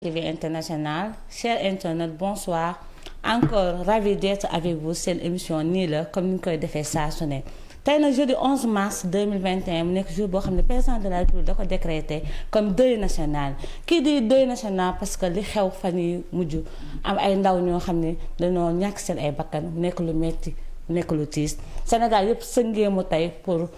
TV international, chers internautes, bonsoir. Encore ravi d'être avec vous seen émission nii la comme ni ñu koy defee saa su ne tey nag jeudi 11 mars 2021 mu nekk jour boo xam ne président de la République da ko décrété comme deuil national kii di deuil national parce que li xew fan yi mujj am ay ndaw ñoo xam ne dañoo ñàkk seen ay bakkan mu nekk lu metti mu nekk lu tiis Sénégal yëpp sëngeemu tey pour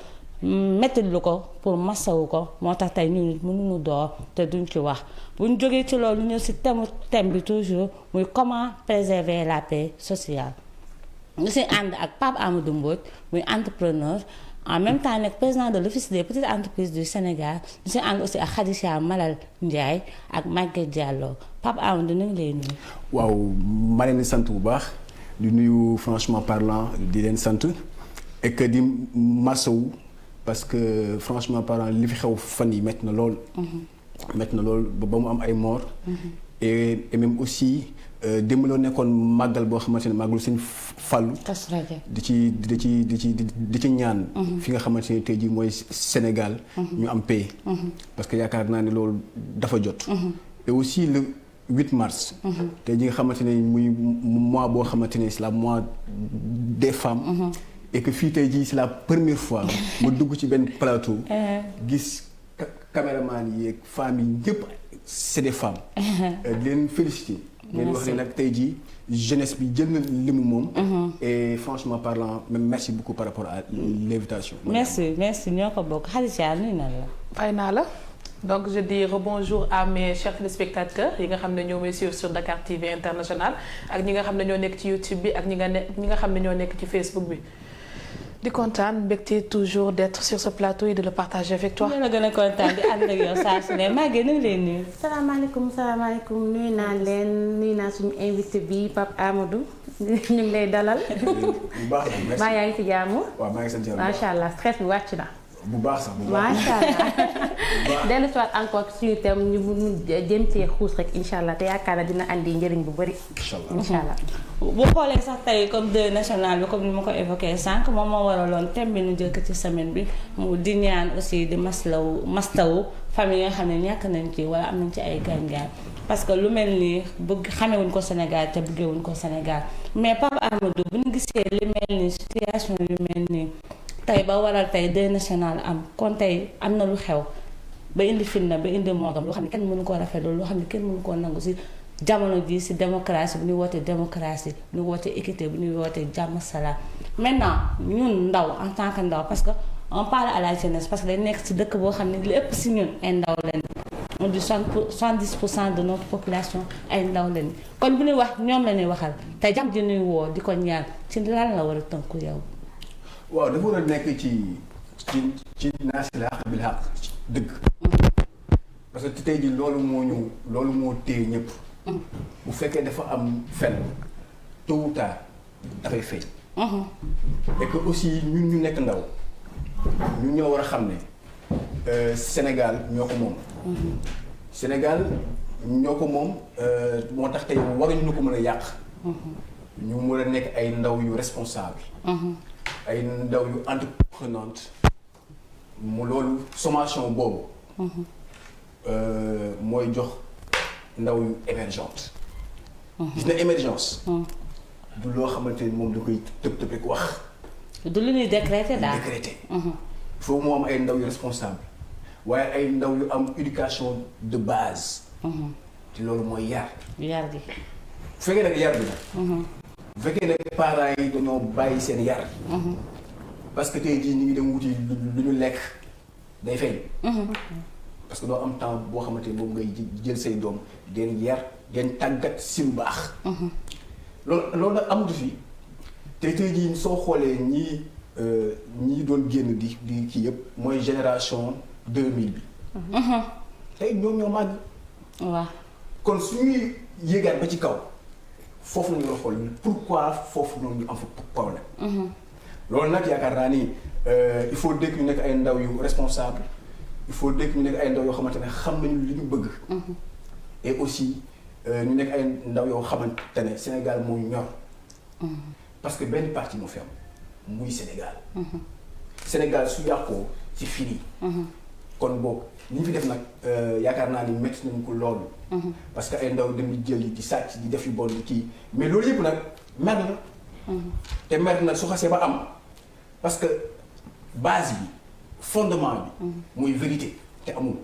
metti lu ko pour masawu ko moo tax tey ñu mënuñu door te duñ ci wax bu ñu jógee ci loolu ñëw si thème bi toujours muy comment préserver la paix sociale ñu si ànd ak Pape Amadou Mbodj muy entrepreneur en même temps nekk président de l'office des petites entreprises du Sénégal ñu si ànd aussi ak Khadija Malal Ndiaye ak Maguette Diallo Pape Amadou ñu ngi lay nuyu. waaw ma leen di sant bu baax di nuyu franchement parlant di leen sant et que di masawu parce que franchement parlant li fi xew fan yi métti na lool. métti na lool ba mu am ay mort et même aussi démb la nekkoon màggal boo xamante ne màggalu Sëñ Fallu di ci ñaan fi nga xamante ne tey jii mooy Sénégal ñu am paix parce que yaakaar naa ne loolu dafa jot et aussi le 8 mars tey jii nga xamante ne muy mois boo xamante ne c'est la mois des femmes et que fii tey jii c'est la première fois ma dugg ci benn plateau gis caméraman yi ak femmes yi ñëpp c'est des femmes di leen féliciter leen wax ne nag tey jii jeunesse bi jël na li mu moom et franchement parlant même merci beaucoup par rapport à l'invitation. merci ñoo ko bokk Khadija nuyu na la. fay naa la donc je dis rebonjour à mes chers téléspectateurs yi nga xam ne ñoo may suivre sur Dakar TV International ak ñi nga xam ne ñoo nekk ci YouTube bi ak ñi nga xam ne ñoo nekk ci Facebook bi. di kontaan mbégte toujours d'être sur ce plateau et de le partager avec toi. ñu la gën a kontaan di ànd ak yow saa su ne Maguette nu ngi lay nuyu. salaamaaleykum nuyu naa leen nuyu naa suñu invité bi Pape Amadou ñu ngi lay dalal. bu baax la merci maa yaa ngi ci jàmm. waaw maa ngi sant yàlla macha allah stress bi wàcc na. bu baax sax bu baax macha allah. dellu si waat encore suñu thème ñu jëm cee xuus rek incha allah te yaakaar naa dina andi njëriñ bu bëri. incha allah. bu xoolee sax tey comme deuil national bi comme ni ma ko évoqué sànq moom moo waraloon thème bi ñu jël ko ci semaine bi mu di ñaan aussi di mastawu famille yi nga xam ne ñàkk nañ ci wala am nañ ci ay gaañ-gaañ parce que lu mel nii bëgg xamewuñ ko Sénégal te bëggewuñ ko Sénégal mais Pape Amadou bu ñu gisee li mel nii situation yu mel nii tey ba waral tey deuil national am kon tey am na lu xew ba indi fitna ba indi moogam loo xam ne kenn mënu koo rafetlu loo xam ne kenn mënu koo nangu si jamono ji ci démocratie bu ñuy wootee démocratie bu ñuy wootee équité bu ñuy wootee jàmm salaam maintenant ñun ndaw en tant que ndaw parce que on parle à la jeunesse parce que dañ nekk ci dëkk boo xam ne li ëpp ci ñun ay ndaw lañ on dit 70% de notre population ay ndaw lañ kon bu ñuy wax ñoom la ñuy waxal te jàmm ji ñuy woo di ko ñaan ci lan la war a tënku yow. waaw dafa war a nekk ci naasi la xaq bil xaq dëgg parce que tey jii loolu moo téye ñëpp. bu fekkee dafa am fen tôt ou tard dafay feeñ. et que aussi ñun ñu nekk ndaw ñun ñoo war a xam ne Sénégal ñoo ko moom. Sénégal ñoo ko moom moo tax tey waruñu ñu ko mën a yàq. ñu mën a nekk ay ndaw yu responsable. ay ndaw yu entreprenante mu loolu sommation boobu. mooy jox. ndaw yu émergente gis na émergence du loo xamante ni moom da koy tëb rek wax du lu ñuy décréter daal foofu moo am ay ndaw yu responsable waaye ay ndaw yu am éducation de base te loolu mooy yar gi bu fekkee nag yar bi nag bu fekkee nag parents yi dañoo bàyyi seen yar parce que tey jii ñu ngi dem wuti lu ñu lekk day feeñ parce que doo am temps boo xamante ni moom ngay jël say doom den yar den tàggat si lu baax. loolu nag amatu fi tey jii soo xoolee ñii doon génn di kii yëpp mooy génération 2000 bi. tey ñoom ñoo màgg. waaw kon suñuy yéegaat ba ci kaw foofu nañu la xool pourquoi foofu noonu ñu am fa problème. loolu nag yaakaar naa ni il faut dégg ñu nekk ay ndaw yu responsable. il faut dégg ñu nekk ay ndaw yoo xamante ne xam nañu li ñu bëgg. et aussi ñu nekk ay ndaw yoo xamante ne Sénégal moo ñor. parce que benn parti moo fi am muy Sénégal. Sénégal su yàqoo c'est fini. kon boobu li ñu fi def nag yaakaar naa ni métti nañu ko loolu. parce que ay ndaw dem di jël di sàcc di def yu bon di kii mais loolu yëpp nag mer na. te mer nag su xasee ba am parce que base bi fondement bi. mooy vérité te amul.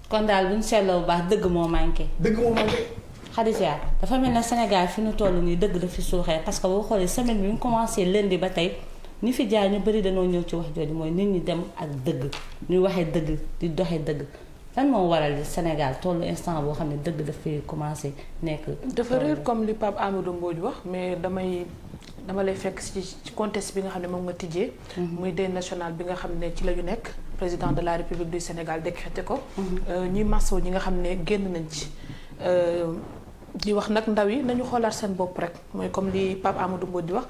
kon daal bu ñu seetloo bu baax dëgg moo manqué. dëgg moo manqué. Khadija dafa mel ne Sénégal fi ñu toll nii dëgg dafi suuxee parce que boo xoolee semaine bi ñu commencé lundi ba tey ñi fi jaar ñu bëri dañoo ñëw ci wax jooju mooy nit ñi dem ak dëgg ñuy waxee dëgg di doxee dëgg lan moo waral Sénégal tollu instant boo xam ne dëgg dafay commencé nekk. dafa réer comme li Pape Amadou Mbodj wax mais dama lay fekk ci contexte bi nga xam ne moom nga tijjee. muy deuil national bi nga xam ne ci la ñu nekk président de la République du Sénégal décrété ko. ñuy masawu ñi nga xam ne génn nañ ci. di wax nag ndaw yi nañu xoolaat seen bopp rek mooy comme li Pape Amadou Mbodj di wax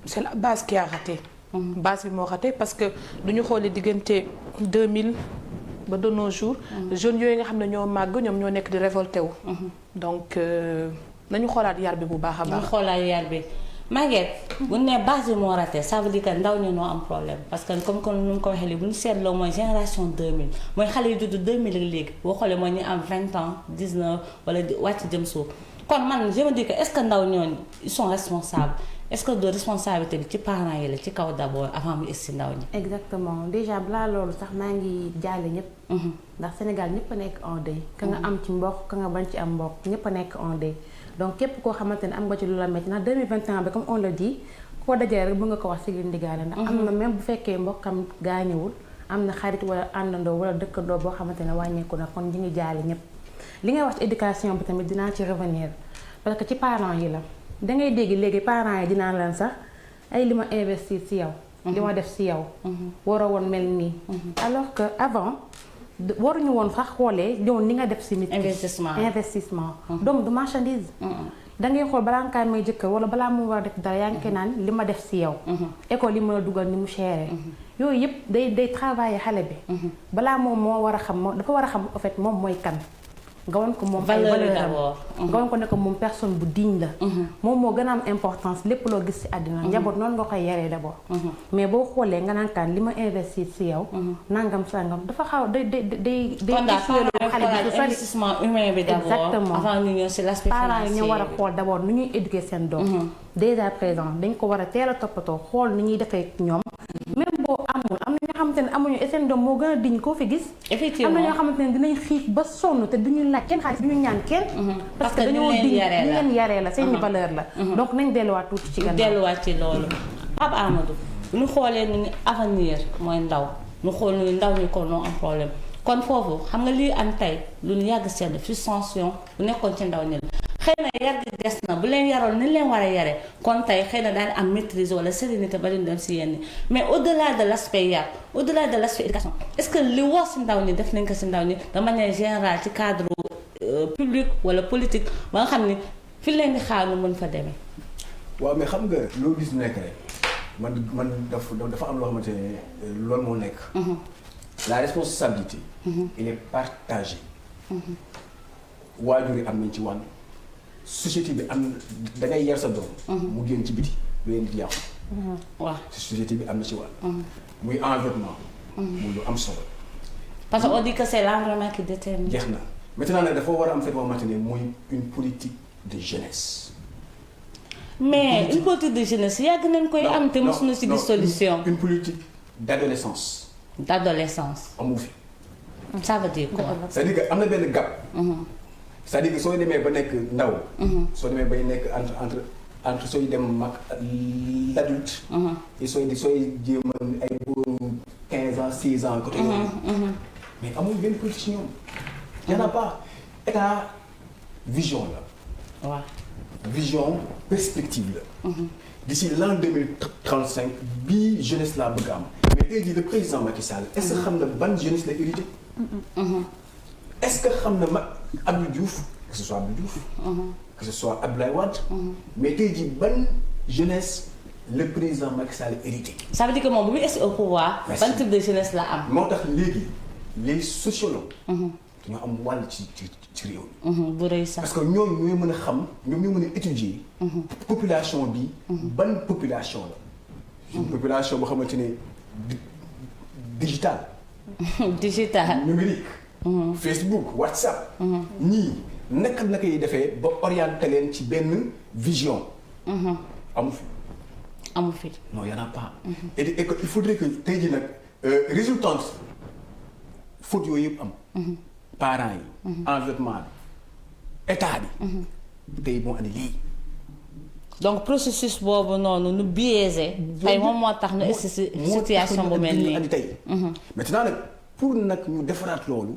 c'est la base qui a raté. base bi moo raté parce que du ñu xoolee diggante 2000 ba de nos jours. jeunes yooyu nga xam ne ñoo màgg ñoom ñoo nekk di révolté wu. donc nañu xoolaat yar bi bu baax a baax. nañu xoolaat yar bi Maguette. bu ñu nee base bi moo raté ça veut dire que ndaw ñi noo am problème parce que comme nu mu ko waxee léegi bu ñu seetloo mooy génération 2000 mooy xale yu judd 2000 ak léegi boo xoolee mooy ñu am 20 ans 19 wala wàcc jëm suuf kon man je me dis que est-ce que ndaw ñooñu ils sont responsables est-ce que de responsabilité bi ci parents yi la ci kaw d'abord avant mu egg si ndaw ñi. exactement déjà balaa loolu sax maa ngi jaale ñëpp. ndax Sénégal ñëpp a nekk en deuil. ka nga am ci mbokk ka nga bañ ci am mbokk ñëpp a nekk en deuil. donc képp koo xamante ne am nga ci lu la métti ndax 2021 bi comme on le dit koo dajee rek bu nga ko wax sigil ndigaale ndax am na même bu fekkee mbokkam gaañuwul am na xarit wala àndandoo wala dëkkandoo boo xamante ne wàññeeku na kon ñi ngi jaale ñëpp li ngay wax ci éducation bi tamit dinaa ci revenir parce que ci parents yi la dangay dégg léegi parents yi dinaa leen sax ay li ma investir ci yow li ma def ci yow waroo woon mel nii alors que avant waruñu woon sax xoolee yow ni nga def ci nit investissement donc du marchandise da ngay xool balaa nga kaay may jëkkër wala balaa mu war a def dara yaa ngi koy naan li ma def ci yow école yi mën a dugal ni mu chéré yooyu yëpp day travailler xale bi balaa moom moo war a xam dafa war a xam en fait moom mooy kan nga won ko moom ay valeur nga won ko ne ko moom personne bu digne la moom moo gën a am importance lépp loo gis ci àddina njaboot noonu nga koy yaree d'abord mais boo xoolee nga naan kaan li ma investir ci yow nangam sangam dafa xaw day xale bi su investissement humain bi d'abord exactement avant ñu ñëw ci l'aspect parents yi ñu war a xool d'abord nu ñuy éduquer seen doom déjà présent dañ ko war a teel a toppatoo xool ni ñuy defee ñoom même boo amul am na ñoo xamante ne amuñu et seen doom moo gën a diñ koo fi gis effectivement am na ñoo xamante ne dinañ xiif ba sonn te duñu laaj kenn xaalis duñu ñaan kenn parce que dañoo diñ ñu leen yaree la seeni valeur la donc nañ delluwaat tuuti ci gannaaw delluwaat ci loolu Pape Amadou bu ñu xoolee ni avenir mooy ndaw ñu xool ni ndaw ñi ko noo am problème kon foofu xam nga lii am tey lu ñu yàgg sedd frustration bu nekkoon ci ndaw ñi la xëy na yàgg des na bu leen yaroon ni leen war a yare kon tey xëy na daan am maîtrise wala sérénité ba ñu dem si yenn mais au-delà de l'aspect yar au-delà de l'aspect éducation est-ce que li war si ndaw ñi def nañ ko si ndaw ñi de manière générale ci cadre public wala politique ba nga xam ni fi leen di xaar nu mën fa demee. waaw mais xam nga loo gis nekk rek man dafa am loo xamante ne loolu moo nekk. la responsabilité. elle est partagée. waajur yi am nañ ci wàll. société bi am da ngay yar sa doom. mu génn ci biti lu leen di yàqu. waaw société bi am na ci wàll. muy environnement. muy lu am solo. parce que on dit que c'est l'environnement qui détermine. jeex na maintenant nag dafa war a am fait boo xamante ne muy une politique de jeunesse. mais une politique de jeunesse yàgg nañ koy am te mosuñu ci gis solution. une politique d'adolescence. d'adolescence. amu fi. ça veut dire quoi. c'est-à-dire que am na benn gap. c'est-à-dire que soo demee ba nekk ndaw. soo demee bay nekk entre sooy dem mag l'adulte. et sooy jéem a ay booru 15 ans 6 ans côté yooyu. mais amul benn politique ci ñoom. y en a pas état vision la. waaw. vision perspective la. d'ici l'an 2035 bii jeunesse laa bëgg am. mais tey jii le président Macky Sall est-ce que xam na ban jeunesse la hérité. est-ce que xam na Abdou Diouf que ce soit Abdou Diouf. que ce soit Abdoulaye Wade. mais tey jii ban jeunesse le président Macky Sall hérité. ça veut dire que moom bu muy egsi au pouvoir. ban type de jeunesse la am. moo tax léegi les sociologues. dañoo am wàll ci réew mi. bu rëy sax parce que ñoom ñooy mën a xam ñoom ñoo mën a étudier. population bi. ban population la. une population boo xamante ne digital. digital numérique. Facebook WhatsApp. ñii naka la koy defee ba orienté leen ci benn vision. amu fi. non y en a pas. et que il faudrait que tey jii nag résultante faute yooyu yëpp am. parents yi. environnement bi état bi. tey moo andi lii. donc processus boobu noonu nu biaisé. tey moom moo tax nu egsi si situation bu mel nii. tey maintenant nag pour nag ñu defaraat loolu.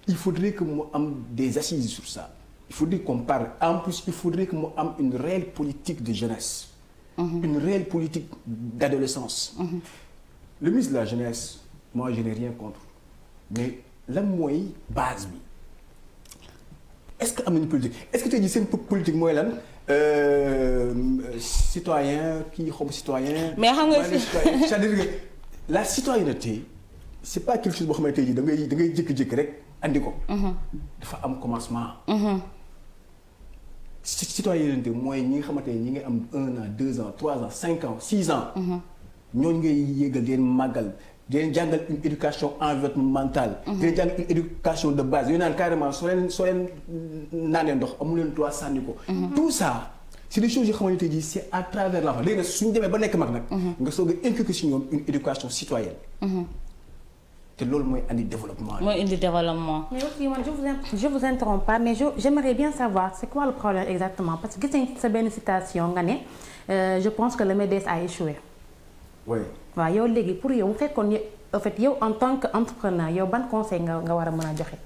il faudrait que mu am des assises sur ça. il faudrait qu'on parle en plus il faudrait que mu am une réelle politique de jeunesse. une réelle politique d'adolescence. Le ministre de la jeunesse moi je n'ai rien contre mais lan mooy base bi est-ce que am nañu politique est-ce que tey jii seen politique mooy lan citoyen kii xaw ma citoyen. mais xam nga c'est-à-dire que la citoyenneté c'est pas quelque chose boo xam ne tey jii da ngay jékki-jékki rek andi ko. dafa am commencement. citoyenneté mooy ñi nga xamante ne ñi ngi am 1 an 2 ans 3 ans 5 ans 6 ans. ñooñu ngay yéegal di leen màggal di leen jàngal une éducation environnementale. di leen jàngal une éducation de base yooyu naan carrément soo leen naanee ndox amu leen droit sànni ko. tout ça c'est des choses yoo xamante ne jii c'est à travers l'enfant léegi nag suñu demee ba nekk mag nag. nga soog a inculquer si ñoom une éducation citoyenne. te loolu mooy indi développement. mooy indi développement. mais aussi man je vous interromps pas mais j'aimerais bien savoir c'est quoi le problème exactement parce que gis nañ sa benn citation nga ne je pense que le MEDES a échoué. oui. waaw yow léegi pour yow bu fekkoon en fait yow en tant que entrepreneur yow ban conseil nga war a mën a joxe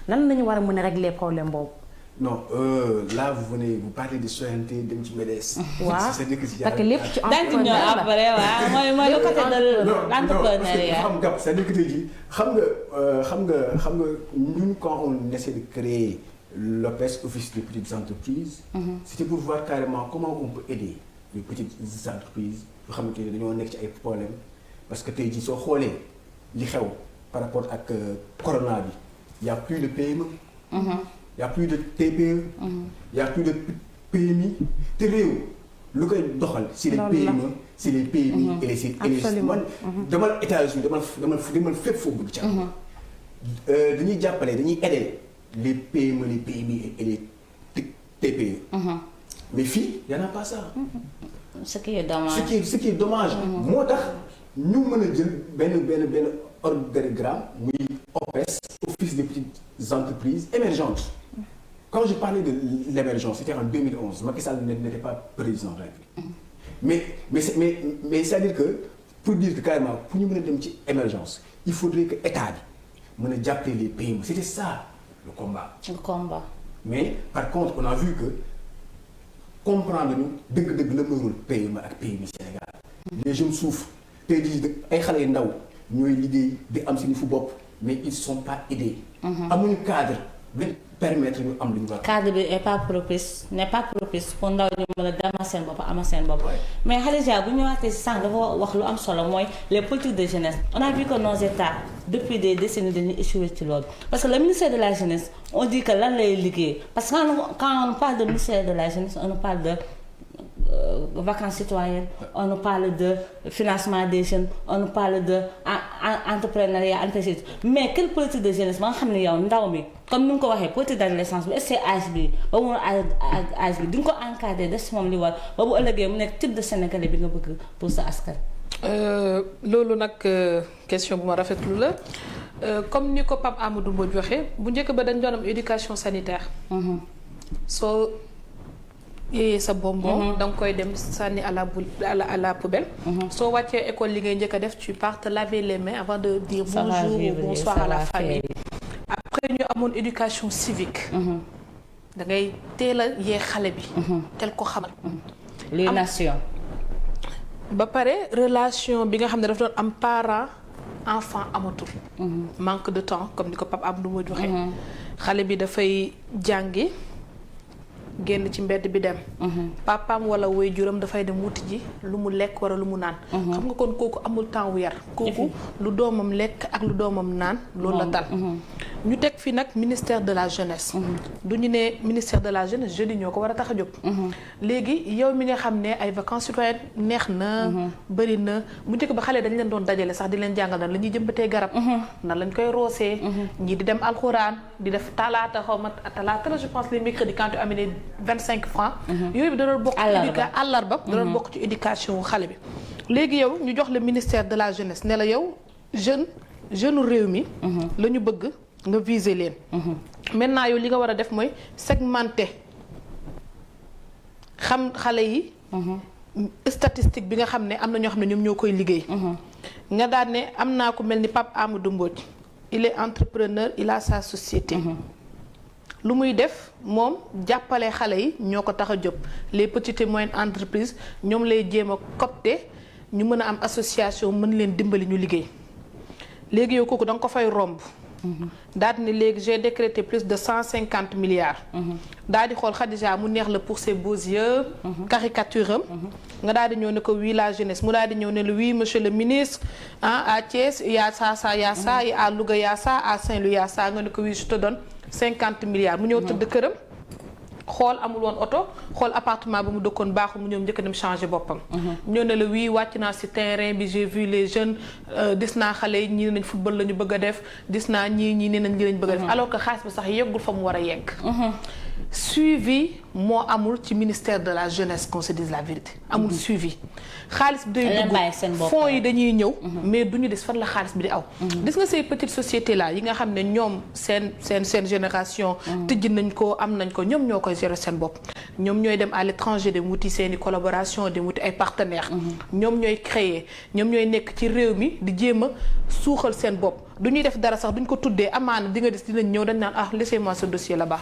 nan lañu war a mën a régler problème boobu. non là vous parlez de citoyenneté dem ci MEDES. waaw parce que lépp ci entrepreneur la après waaw mooy le côté de l'entrepreneuriat. xam nga c'est-à-dire que tey jii xam nga ñun quand on essaie de créer l'OPES Office des petites entreprises. c'était pour voir carrément comment on peut aider les petites entreprises yoo xamante ne dañoo nekk ci ay problèmes parce que tey jii soo xoolee li xew par rapport ak corona bi y a plus de PME. y a plus de TPE. y a plus de PMI te réew lu koy doxal. c'est les PME c'est les PMI. et les man demal États-Unis demal fépp foo bëgg ci am. dañuy jàppale dañuy aider les PME les PMI et les TPE. mais fii y en a pas ça. ce qui est dommage ce qui est dommage. moo tax ñu mën a jël benn organigramme muy OPES Office des petites entreprises émergentes. Quand je parlais de l'émergence c'était en 2011 Macky Sall n'était pas président de la République. mais c'est-à-dire que pour dire que carrément pour ñu mën a dem ci émergence il faudrait que état bi mën a jàppale les PME c'était ça le combat. mais par contre on a vu que comprendre ñu dëgg-dëgg la mooy rôle PME ak PMI Sénégal. les jeunes souffrent tey jii ay xale yu ndaw ñooy liggéey di am seen fu bopp mais ils sont pas aidés. amuñu cadre bi permettre ñu am lu ñu war. cadre bi n'est pas propice pour ndaw ñu mën a demal seen bopp amal seen bopp. mais Khadija bu ñu waxtee si sànq dafa wax lu am solo mooy les politiques de jeunesse on a vu que nos états depuis des décennies dañuy échoué ci loolu parce que le ministère de la jeunesse on dit que lan lay liggéey parce que quand on parle de ministère de la jeunesse on parle de vacances citoyennes on nous parle de financement des jeunes on nous parle de entrepreneuriat entreprise mais quelle politique de jeunesse ba nga xam ne yow ndaw mi comme ni nga ko waxee politique d'adolescence bi est-ce que âge bi ba mu âge bi di nga ko encadrer def si moom li war ba bu ëllëgee mu nekk type de sénégalais bi nga bëgg pour sa askan. loolu nag question bu ma rafetlu la comme ni ko Pape Amadou Mbodj waxee bu njëkk ba dañ doon am éducation sanitaire. soo yéeyee sa bonbon. da nga koy dem sànni à la poubelle. soo wàccee école li ngay njëkk a def tu pars te laver les mains avant de dire bonjour ou bonsoir à la famille. après ñu amoon éducation civique. da ngay teel a yee xale bi. tel ko xamal. les nations. ba pare relation bi nga xam ne dafa doon am parent enfant amatul. manque de temps comme ni ko Pape Abdou Mbodj waxee. xale bi dafay jàngi génn ci mbedd bi dem. papaam wala waajuram dafay dem wuti ji lu mu lekk wala lu mu naan. xam nga kon kooku amul temps wu yar. kooku lu doomam lekk ak lu doomam naan loolu la tal. ñu teg fi nag ministère de la jeunesse. du ñu ne ministère de la jeunesse jeunes yi ñoo ko war a tax a jóg. léegi yow mi nga xam ne ay vacances citoyennes neex na. bëri na bu njëkk ba xale dañ leen doon dajale sax di leen jàngal nan la ñuy jëmbatee garab. nan lañ koy roosee. ñii di dem alxuraan di def talaata xaw ma talaata la je pense les mercredis quand tu amee 25 francs. yooyu bi da doon bokk ci àllarba da doon bokk ci éducation xale bi. léegi yow ñu jox le ministère de la jeunesse ne la yow jeune réew mi. la ñu bëgg nga viser leen. maintenant yow li nga war a def mooy segmenter xam xale yi. statistique bi nga xam ne am na ñoo xam ne ñoom ñoo koy liggéey. nga daan ne am naa ko mel ni Pape Amadou Mbodj il est entrepreneur il a sa société. lu muy def moom jàppale xale yi ñoo ko tax a jóg les petites et moyennes entreprises ñoom lay jéem a copter ñu mën a am association mën leen dimbali ñu liggéey léegi yow kooku da nga ko fay romb. daal di ne léegi j'ai décrété plus de 150 milliards. daal di xool Khadija mu neex la pour ses beaux yeux. caricature am. nga daal di ñëw ne ko oui la jeunesse mu daal di ñëw ne la oui monsieur le ministre à Thiès y a ça y a ça et à Louga y a ça à Saint-Louis y a ça nga ne ko oui je te donne 50 milliards mu ñëw tëdd këram. xool amul woon oto xool appartement ba mu dëkkoon baaxul mu ñëw njëkk dem changer boppam. ñoo ne la wii wàcc naa ci terrain bi j'ai vu les jeunes gis naa xale yi ñii nañ football la ñu bëgg a def gis naa ñii nee nañ lii lañ bëgg a def. alors que xaalis bi sax yeggul fa mu war a yegg. suivi moo amul ci ministère de la jeunesse qu'on se dise la vérité. amul suivi xaalis bi day dugg fonds yi dañuy ñëw. mais du ñu des fan la xaalis bi di aw. gis nga ces petites sociétés là yi nga xam ne ñoom seen génération. tëj nañ ko am nañ ko ñoom ñoo koy gérer seen bopp. ñoom ñooy dem à l'étranger dem wuti seen i collaboration dem wuti ay partenaires. ñoom ñooy créer ñoom ñooy nekk ci réew mi di jéem a suuxal seen bopp. du ñuy def dara sax duñ ko tuddee amaana di nga gis dinañ ñëw dañ naan ah laissez-moi ce dossier là-bas.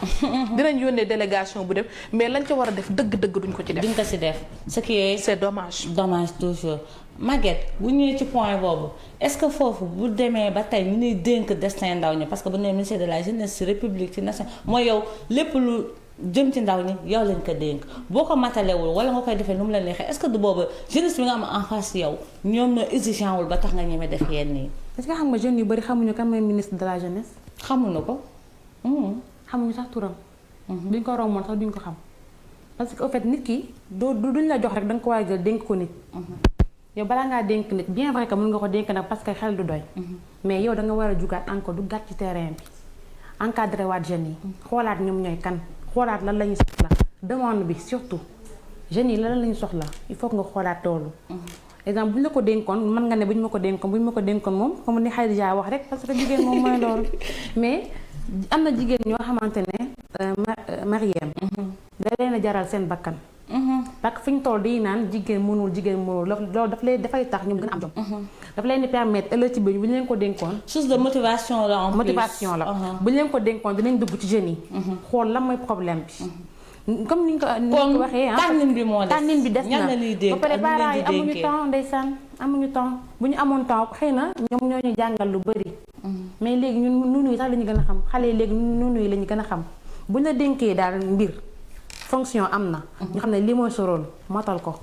dinañ yónnee délégation bu dem mais lañ ca war a def dëgg-dëgg duñ ko ci def. duñ ko ci def ce qui est. c'est dommage. dommage toujours Maguette bu ñëwee ci point boobu est-ce que foofu bu demee ba tey ñu ñuy dénk destin ndaw ñi parce que bu nee ministère de la jeunesse ci république ci nation mooy yow lépp lu jëm ci ndaw ñi yow lañ ko dénk boo ko matalewul wala nga koy defee nu mu la neexee est-ce que du boobu jeunesse bi nga am en face yow ñoom ñoo exigeant wul ba tax nga ñeme def yenn yi. est-ce que xam nga jeunes yu bari xamuñu kan mooy ministre de la jeunesse. xamuñu ko. xamuñu sax turam. duñ ko romboon sax duñ ko xam. parce que au fait nit ki duñ la jox rek da nga ko war a jël dénk ko nit. yow balaa ngaa dénk nit bien vrai que mën nga ko dénk nag parce que xel du doy. mais yow da nga war a jugaat encore du gàtt ci terrain bi encadré waat jeunes yi. xoolaat ñoom ñooy kan xoolaat lan la ñuy soxla demande bi surtout jeunes yi lan la ñuy soxla il faut que nga xoolaat loolu. exemple bu ñu la ko dénkoon mën nga ne bu ñu ma ko dénkoon moom comme ni Khadija wax rek parce que jigéen moom mooy loolu mais am na jigéen ñoo xamante ne Mariem da leen a jaral seen bakkan parce que fi ñu toll di naan jigéen mënul loolu dafay tax ñu gën a am jom daf leen di permettre ëllëg ci biir bu ñu leen ko dénkoon source de motivation la en plus motivation la bu ñu leen ko dénkoon dinañ dugg ci jeunes yi xool lan mooy problème bi comme ni ñu ko waxee tànnin bi des na ba pare parents yi amuñu temps ndeysaan amuñu temps bu ñu amoon temps xëy na ñoom ñoo ñu jàngal lu bëri mais léegi ñun nunu yi sax la ñu gën a xam xale yi léegi nunu yi la ñu gën a xam bu ñu la dénkee daal mbir fonction am na ñu xam ne lii mooy sa rôle motal ko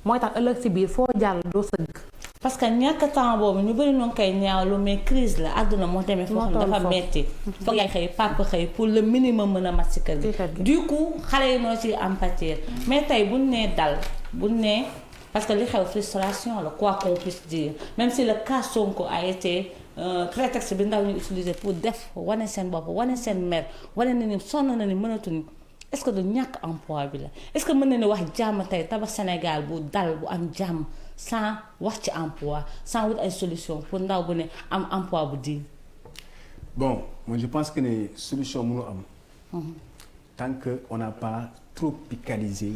mooy tax ëllëg si biir foo jàll doo sëgg parce que ñàkk temps boobu ñu bëri ñoo ngi koy ñaawlu mais crise la àdduna moo demee foo xam dafa metti foog yaay xëy papa xëy pour le minimum mën a mat si kër gi du coup xale yi noo ci empathie mais tey buñ nee dal buñ nee parce que li xew frustration la quoi qu'on puisse dire même si le cas Sonko a été prétexte bi ndaw ñu utiliser pour def wane seen bopp wane seen mer wane na ni sonn na ni mënatuñu est-ce que du ñàkk emploi bi la est-ce que mën na ni wax jàmm tey tabax Sénégal bu dal bu am jàmm sans wax ci emploi sans wut ay solution pour ndaw bu ne am emploi bu digne. bon moi je pense que ne solution mënu am. tant que on n'a pas tropicalisé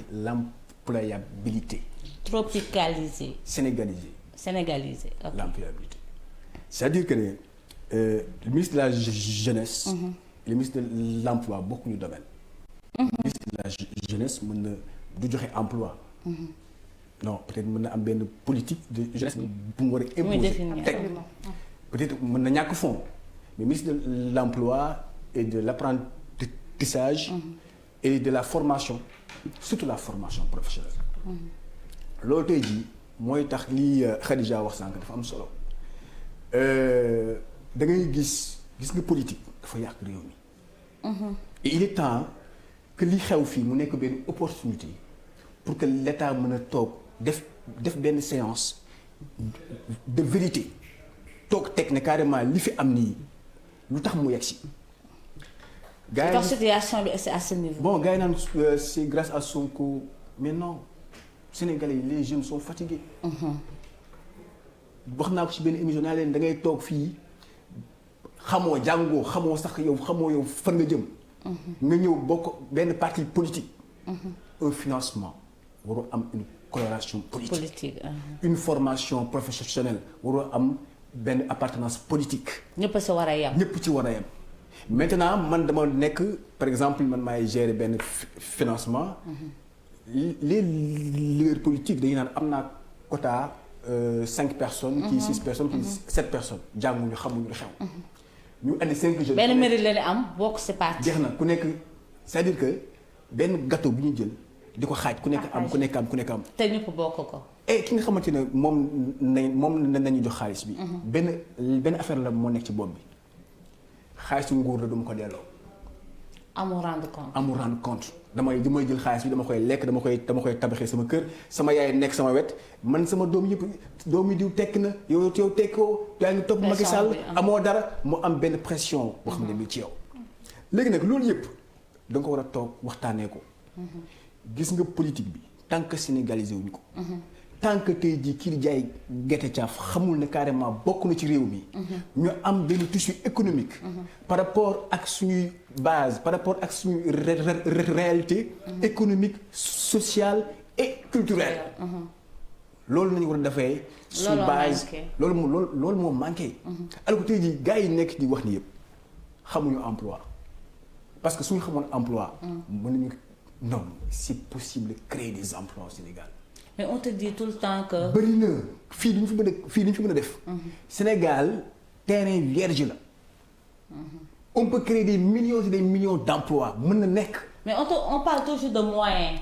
l'employabilité. tropicalisé. sénégalisé ok. l'employabilité c'est-à-dire que ne le ministre de la jeunesse. le ministre de l'emploi bokkuñu domaine. le ministre de la jeunesse mën na du joxe emploi. non peut-être mën na am benn politique de jeunesse bu mu war a imposer teg peut-être mën na ñàkk fond mais ministre de l'emploi et de l'apprentissage et de la formation surtout la formation professionnelle loolu tey jii mooy tax li Khadija wax sànq dafa am solo da ngay gis nga politique dafa yàq réew mi. et il est temps que li xew fii mu nekk benn opportunité pour que l'État mën a toog def benn séance de vérité toog teg ne carrément li fi am nii lu tax mu yegg si. gars yi situation bi c'est à ce niveau. bon gars yi naan c'est grâce à Sonko mais non Sénégalais yi les jeunes sont fatigués. wax naa ko ci benn émission naa leen da ngay toog fii xamoo jàngoo xamoo sax yow fan nga jëm. nga ñëw bokk benn parti politique. un financement waroo am une coloration politique. une formation professionnelle waroo am benn appartenance politique. ñëpp ci war a yem. ñëpp ci war a yem. maintenant man dama nekk par exemple man maay gérer benn financement. les leaders politiques dañuy naan am naa quota 5 personnes. kii 6 personnes kii 7 personnes jànguñu xamuñu lu xew. ñu andi 5 jeunes. benn mérite la ne am bokk c'est parti. jeex na ku nekk c'est-à-dire que benn gâteau bu ñu jël di ko xaaj ku nekk am ku nekk am. te ñëpp bokk ko. et ki nga xamante ne moom nañu jox xaalis bi. benn affaire la moo nekk ci bopp bi xaalisu nguur la du ma ko delloo. amul rendre compte. damay jël xaalis bi dama koy lekk dama koy tabaxee sama kër sama yaay nekk sama wet man sama doom yëpp doom yi diw tekk na yow tekkoo yaa ngi topp Macky Sall amoo dara mu am benn pression boo xam ne mi ci yow. léegi nag loolu yëpp da nga ko war a toog waxtaanee ko. gis nga politique bi tant que sénégalisé wuñ ko. tant que tey jii kii di jaay gerte caaf xamul ne carrément bokk na ci réew mi. ñu am benn tissu économique. par rapport ak suñuy base par rapport ak suñuy réalité économique sociale et culturelle. loolu nañu war a defee. suñu base loolu moo manqué. alors que tey jii gars yi nekk di wax ni yëpp xamuñu emploi parce que suñu xamoon emploi. mën nañu non c'est possible de créer des emplois au Sénégal. mais on te dit tout le temps que. bëri na fii li ñu fi mën a def. Sénégal terrain vierge la. on peut créer des millions et des millions d'emplois mën na nekk. mais on parle toujours de moyens.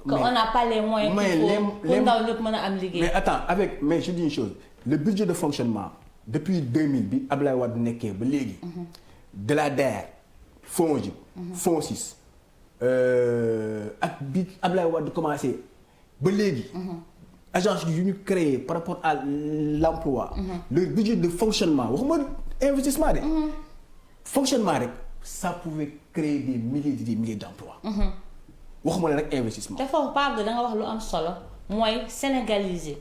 que on n'a pas les moyens qu'il faut pour ndaw ñëpp mën a am liggéey. mais attends mais je dis une chose le budget de fonctionnement depuis 2000 bi Abdoulaye Wade nekkee ba léegi. de la DER FONGIP. FONSIS ak bi Abdoulaye Wade commencé. ba léegi. agence yu ñu créé par rapport à l'emploi. le budget de fonctionnement waxuma investissement de. fonctionnement rek ça pouvait créer des milliers et des milliers d'emplois. waxuma la rek investissement. te foofu part da nga wax lu am solo mooy sénégaliser.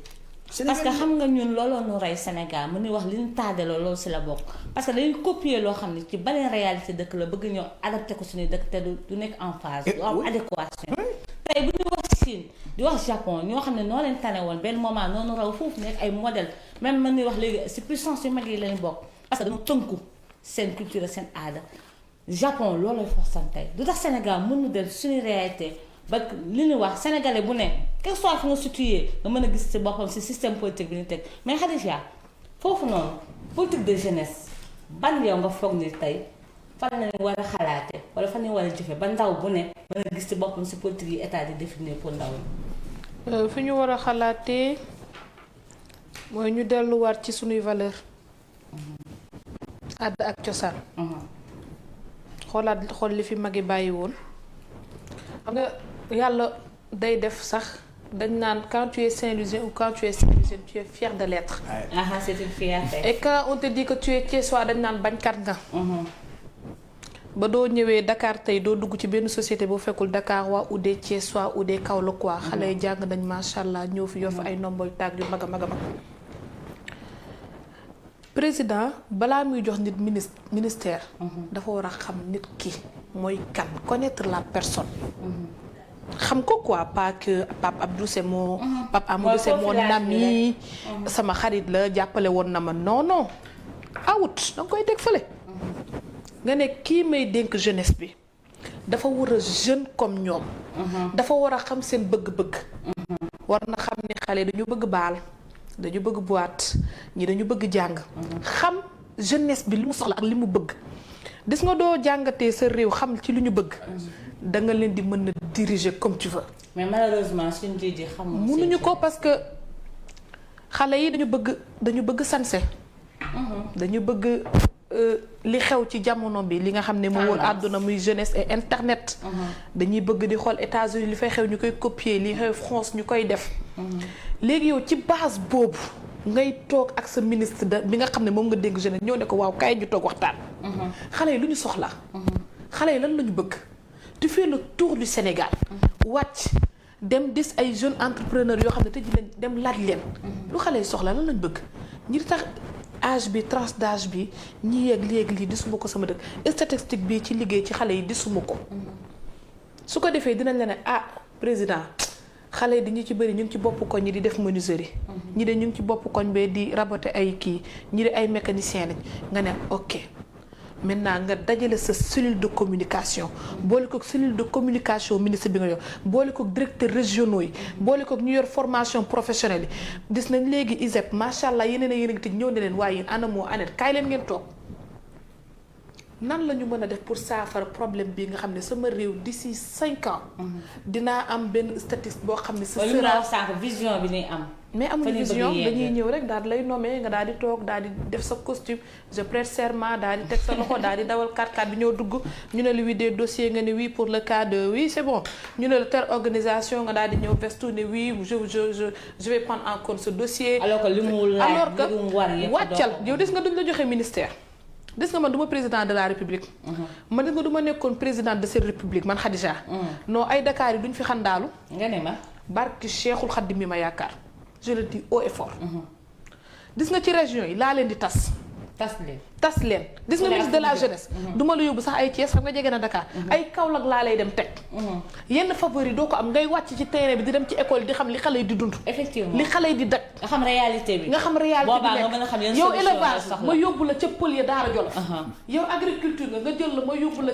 parce que xam nga ñun looloo ñu rey Sénégal mu ni wax li ñu taadeloo loolu si la bokk parce que dañuy copier loo xam ne ci beneen réalité dëkk la bëgg ñoo adapté ko suñuy dëkk te du nekk en phase. du am adéquation. tey bu ñu wax Chine di wax Japon ñoo xam ne noo leen tane woon benn moment noonu raw foofu nekk ay modèle même mën ni wax léegi si puissance yu mag yi lañu bokk parce que dañu tënku seen culture seen aada Japon loolu lay forçant tey du tax Sénégal mën nu del suñu réalité ba li ñu wax sénégalais bu ne quel soit fi nga situé nga mën a gis ci boppam ci système politique bi ñu teg mais Khadija foofu noonu politique de jeunesse ban yow nga foog ni tey fan la ñu war a xalaate wala fan la ñu war a jëfe ba ndaw bu ne mën a gis ci boppam ci politique yi état di définir pour ndaw yi. fi ñu war a xalaatee mooy ñu delluwaat ci suñuy valeur aada ak cosaan. xool li fi magi bàyyi woon xam nga yàlla day def sax dañ naan quand tu es Saint-Louisien ou quand tu es Saint-Louisien tu es fier de l'être. C'est une fierté. Et quand on te dit que tu es Thiessois dañ naan bañkat nga. ba doo ñëwee Dakar tey doo dugg ci benn société boo fekkul Dakar waa ou des Thiessois ou des Kaolackois xale yi jàng nañ macha allah ñëw fi yor fa ay nombol tàgg yu mag a mag a mag. président balaa muy jox nit ministère. dafa war a xam nit ki mooy kan connaître la personne. xam ko quoi pas que Pape Abdou c'est mon. Pape Amadou c'est mon ami. sama xarit la jàppale woon na ma non non. awut danga koy teg fële. nga ne kii may dénk jeunesse bi dafa war a jeune comme ñoom. dafa war a xam seen bëgg-bëgg. war na xam ne xale dañu bëgg baal. dañu bëgg boîte ñi dañu bëgg jàng. xam jeunesse bi li mu soxla ak li mu bëgg. gis nga doo jàngatee sa réew xam ci lu ñu bëgg. da nga leen di mën a diriger comme tu veux. mais malheureusement suñu ji xamuñu. mënuñu ko parce que xale yi dañu bëgg sanse. dañu bëgg li xew ci jamono bi li nga xam ne moo wër àdduna muy jeunesse et internet. dañuy bëgg di xool États-Unis li fay xew ñu koy copier li xew France ñu koy def. léegi yow ci base boobu ngay toog ak sa ministre bi nga xam ne moom nga dégg jeunesse ñëw ne ko waaw kaay ñu toog waxtaan. xale yi lu ñu soxla. xale yi lan la ñu bëgg. tu fais le tour du Sénégal. wàcc dem des ay jeunes entrepreneurs yoo xam ne tëj leen dem laaj leen. lu xale yi soxla lan lañ bëgg ñi tax. âge bi tranche d'âge bi ñi yeeg léegi lii disuma ko sama dëkk statistique bi ci liggéey ci xale yi disuma ko su ko defee dinañ la ne président xale yi di ñu ci bëri ñu ngi ci bopp koñ ñi di def menuiserie ñi de ñu ngi ci bopp koñ bee di raboter ay kii ñi de ay mécanicien lañ nga ne ok maintenant nga dajale sa cellule de communication boole ko cellule de communication ministre bi nga yor boole ko directeur régionaux yi boole ko ñu yor formation professionnelle yi gis nañ léegi ISEP macha allah yeneen a ngi tëj ñëw ne leen waaye yéen anamoo anet kaay leen ngeen toog nan la ñu mën a def pour saafara problème bi nga xam ne sama réew d'ici 5 ans. dinaa am benn statistique boo xam ne. ce sera sànq vision bi ni am. mais amuñu vision dañuy ñëw rek daal di lay nommer nga daal di toog daal di def sa costume je prête serment daal di teg sa loxo daal di dawal 4x4 bi ñëw dugg ñu ne la oui des dossiers nga ne oui pour le cas de oui c'est bon ñu ne la telle organisation nga daal di ñëw vestu ne oui je vais prendre en compte ce dossier. alors que li mu laaj alors que wàccal yow des nga duñ la joxe ministère. des nga man du ma président de la république. man des nga du ma nekkoon président de cette république man Khadija. non ay Dakar yi duñ fi xandaalu. nga ne ma. barki Cheikhul Khadim mi ma yaakaar. je le dis haut et fort. gis nga ci région yi laa leen di tas. tas leen gis nga ministre de la jeunesse. du ma la yóbbu sax ay Thiès xam nga jege na Dakar. ay Kaolack laa lay dem teg. yenn faveur yi doo ko am ngay wàcc ci terrain bi di dem ci école yi di xam li xale yi di dund. effectivement li xale yi di daj. nga xam réalité bi. nga xam réalité bi nga mën a xam yan yow élevage ma yóbbu la ca pël ya Daara Jolof. yow agriculture nga jël la ma yóbbu la.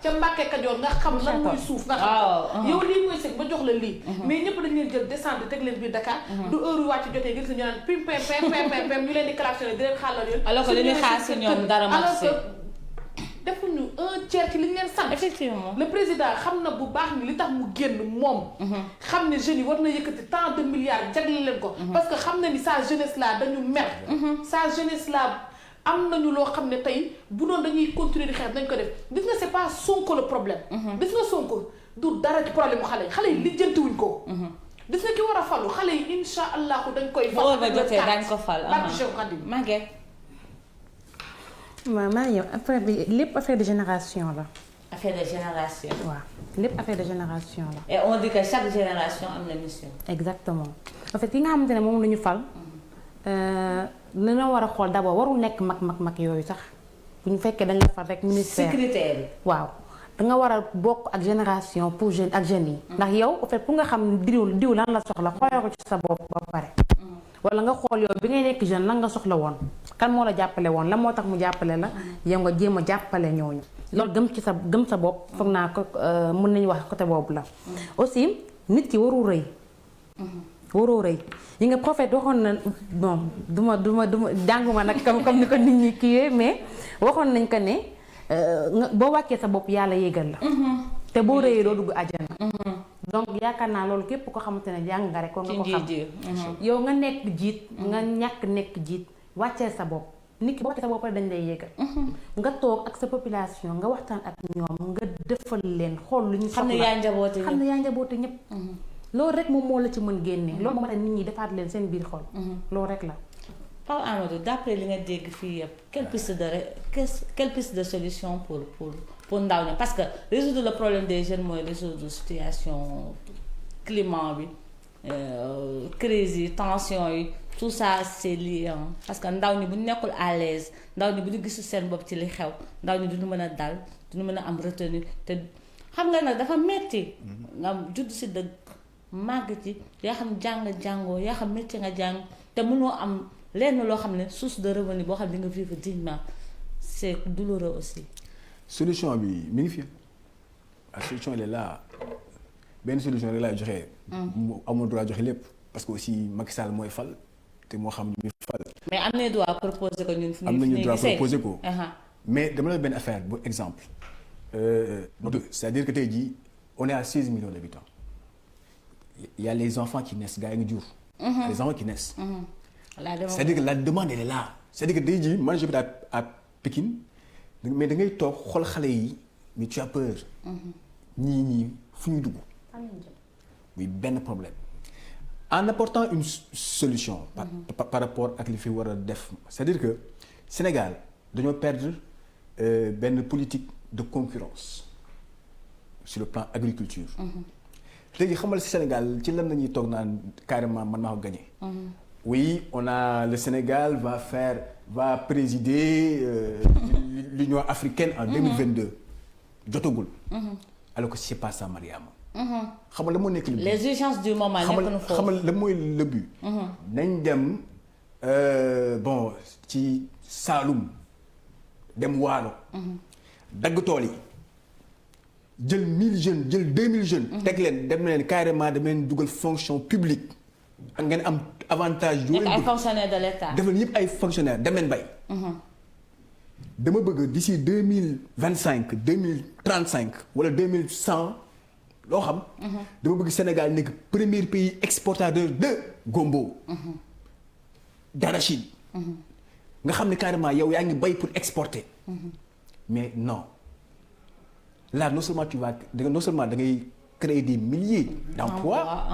ca Mbàkke Kajoor nga xam lan mooy suuf nga xam. yow lii mooy sëg ba jox la lii. mais ñëpp dañ leen jël descendre teg leen biir Dakar. du heure yu wàcc jotee gis ñu naan pim pim pim pim ñu leen di klaxonné di leen xàllal yoon. alors que li ñu xaar si ñoom dara marché. alors que defuñu un tiers ci li ñu leen sant. effectivement le président xam na bu baax ni li tax mu génn moom. xam ne jeunes yi war na yëkkati tant de milliards jagleel leen ko. parce que xam na ni sa jeunesse là dañu mer. sa jeunesse là am nañu loo xam ne tey bu doon dañuy continuer di xeex dañ ko def gis nga c'est pas Sonko le problème. gis nga Sonko du dara ci problème mu xale yi lijjantiwuñ ko. gis nga ki war a falu xale yi incha allahu dañ koy. fal ba jotee dañ ko fal. Maguette. waaw maa ngi affaire bi lépp affaire de génération la. affaire de génération. waaw lépp affaire de génération la. et on dit que chaque génération am na mission. exactement en fait ki nga xamante ne moom la ñu fal. dina war a xool d'abord warul nekk mag yooyu sax bu ñu fekkee dañ la fal rek. ministère secrétaire yi. waaw danga war a bokk ak génération pour jeune ak jeunes yi. ndax yow en fait pour nga xam diw lan la soxla xoolee ko ci sa bopp ba pare. wala nga xool yow bi ngay nekk jeune lan nga soxla woon kan moo la jàppale woon lan moo tax mu jàppale la yow nga jéem a jàppale ñooñu loolu gëm sa bopp foog naa ko mën nañu wax côté boobu la aussi nit ki warul rëy yi nga prophète waxoon na bon duma jànguma nag comme ni ko nit ñi kiiwee mais waxoon nañ ko ne boo wàccee sa bopp yàlla yéegal la te boo rëyee doo dugg àjjana donc yaakaar naa loolu képp ko xamante ne jàng nga rek ko nga ko xam yow nga nekk jiit nga ñàkk nekk jiit wàccee sa bopp nit ki boo wàccee sa bopp rek dañ lay yéegal nga toog ak sa population nga waxtaan ak ñoom nga defal leen xool lu ñu soxla xam ne yaa njaboote ñëpp loolu rek moom moo la ci mën génnee loolu moo tax nit ñi defaat leen seen biir xol loolu rek la Pape Amadou d'après li nga dégg fii yëpp quelle piste de solution pour ndaw ñi parce que résoudre le problème des jeunes mooy résoudre situation climat bi crise yi tension yi tout ça c'est lié parce que ndaw ñi bu ñu nekkul à l'aise ndaw ñi bu ñu gisul seen bopp ci li xew ndaw ñi duñu mën a dal duñu mën a am retenue te xam nga nag dafa metti nga judd si dëgg màgg ci yaa xam jàngoo yaa xam métier nga jàng te mënoo am lenn loo xam ne source de revenu boo xam ne nga vivre dignement c'est douloureux aussi. solution bi mi ngi fi la solution elle est là benn solution rek laay joxe. mu amul droit joxe lépp parce que aussi Macky Sall mooy fal te moo xam ñu fal. mais am nañu droit proposer ko ñun. am nañu droit proposer ko. mais dama la benn affaire bu exemple. c'est-à-dire que tey jii on est à 16 millions d'habitants. Il y a les enfants qui naissent gars yi ngi jur. les enfants qui naissent. C'est-à-dire que la demande elle est là. C'est-à-dire que tey jii man j'habite à Pikine mais da ngay toog xool xale yi mais tu as peur. ñii fu ñu dugg. muy benn problème en apportant une solution. par rapport ak li fi war a def c'est-à-dire que Sénégal dañoo perdre benn politique de concurrence sur le plan agriculture. léegi xamal si Sénégal ci lan la ñuy toog naan carrément man maa ko gagné. oui on a le Sénégal va présider l'Union africaine en 2022 jotagul. alors que c'est pas ça Mariama. xam nga la moo nekk le but. les urgences du moment nekk na foofu xam nga la mooy le but. nañ dem bon ci Saloum dem Waalo. dagg tool yi jël 1000 jeunes jël 2000 jeunes. teg leen dem leen carrément dem leen dugal fonction publique. ak ngeen am avantage. nekk ay fonctionnaires de l'État. def leen yëpp ay fonctionnaires dem leen bay. dama bëgg d'ici 2025 2035 wala 2100 loo xam. dama bëgg Sénégal nekk premier pays exportateur de gombo. d'arachide. nga xam ne carrément yow yaa ngi bay pour exporter. mais non là non seulement da ngay créer des milliers d'emplois.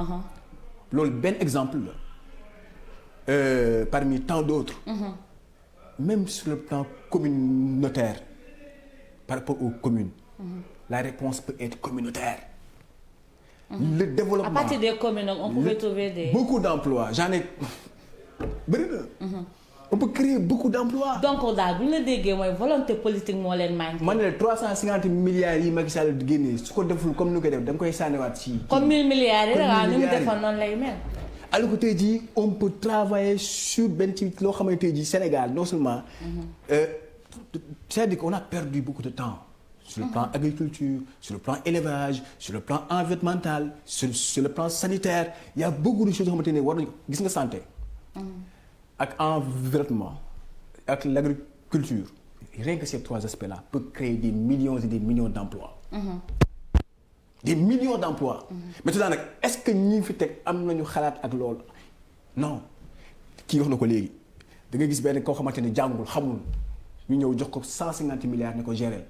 loolu benn exemple la parmi tant d'autres. même sur le plan communautaire par rapport aux communes. la réponse peut être communautaire. le développement à partir des communes on pouvait trouver des. beaucoup d'emplois j'en ai bëri na. on peut créer beaucoup d'emplois. donc daal bu ñu la déggee mooy volonté politique moo leen manqué. man ne la 350 milliards yi Macky Sall di génnee su ko deful comme ni koy def da nga koy sànniwaat ci. comme 1000 milliards yi la ni mu defoon noonu lay mel. alors que tey jii on peut travailler sur benn ci loo xamante tey jii Sénégal non seulement. c'est-à-dire qu'on a perdu beaucoup de temps. sur le plan agriculture sur le plan élevage sur le plan environnemental sur le plan sanitaire il y a beaucoup de choses yoo xamante ne war nañu gis nga santé. ak environnement ak l'agriculture rien que ces trois aspects-là peuvent créer des millions et des millions d'emplois. des millions d'emplois. maintenant nag est-ce que ñi fi teg am nañu xalaat ak loolu non kii wax na ko léegi da nga gis benn koo xamante ne jàngul xamul ñu ñëw jox ko 150 milliards ne ko gérer.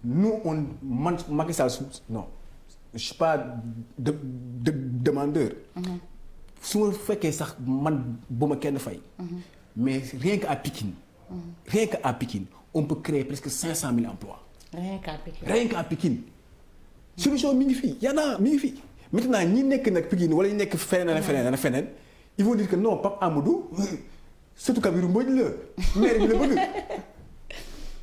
nous man Macky Sall non je suis pas demandeur. su ma fekkee sax man bu ma kenn fay. mais rien que à Pikine. rien que à Pikine on peut créer presque 500 000 emplois. rien qu'à Pikine. rien qu'à Pikine. solution mi ngi fii yana mi ngi fii maintenant ñi nekk nag Pikine wala ñi nekk feneen ils vont dire que non Pape Amadou surtout Kabirou Mbodj la maire bi la bëgg.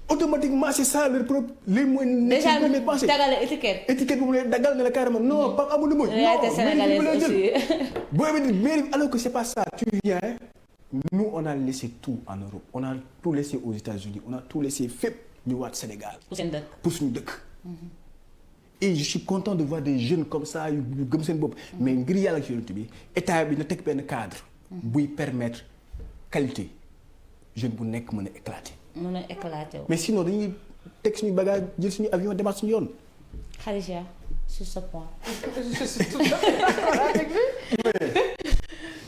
automatiquement c'est ça leur propre les moyens. déjà dagale étiquette bu mu lay dagal ne la carrément non Pape Amadou Mbodj. réalité sénégalaise aussi. booy bi mairie alors que c'est pas ça tu viens. nous on a laissé tout en Europe on a tout laissé aux États-Unis on a tout laissé fépp ñu waat Sénégal. pour suñu dëkk. et je suis content de voir des jeunes comme ça yu gëm seen bopp. mais ngir yàlla ak yonent bi état bi na teg benn cadre. buy permettre qualité jeune bu nekk mën a éclater. mën a éclater wu. mais sinon dañuy teg suñu bagage jël suñu avion demaat suñu yoon. Khadija sur ce point. je suis tout à fait d'accord avec lui.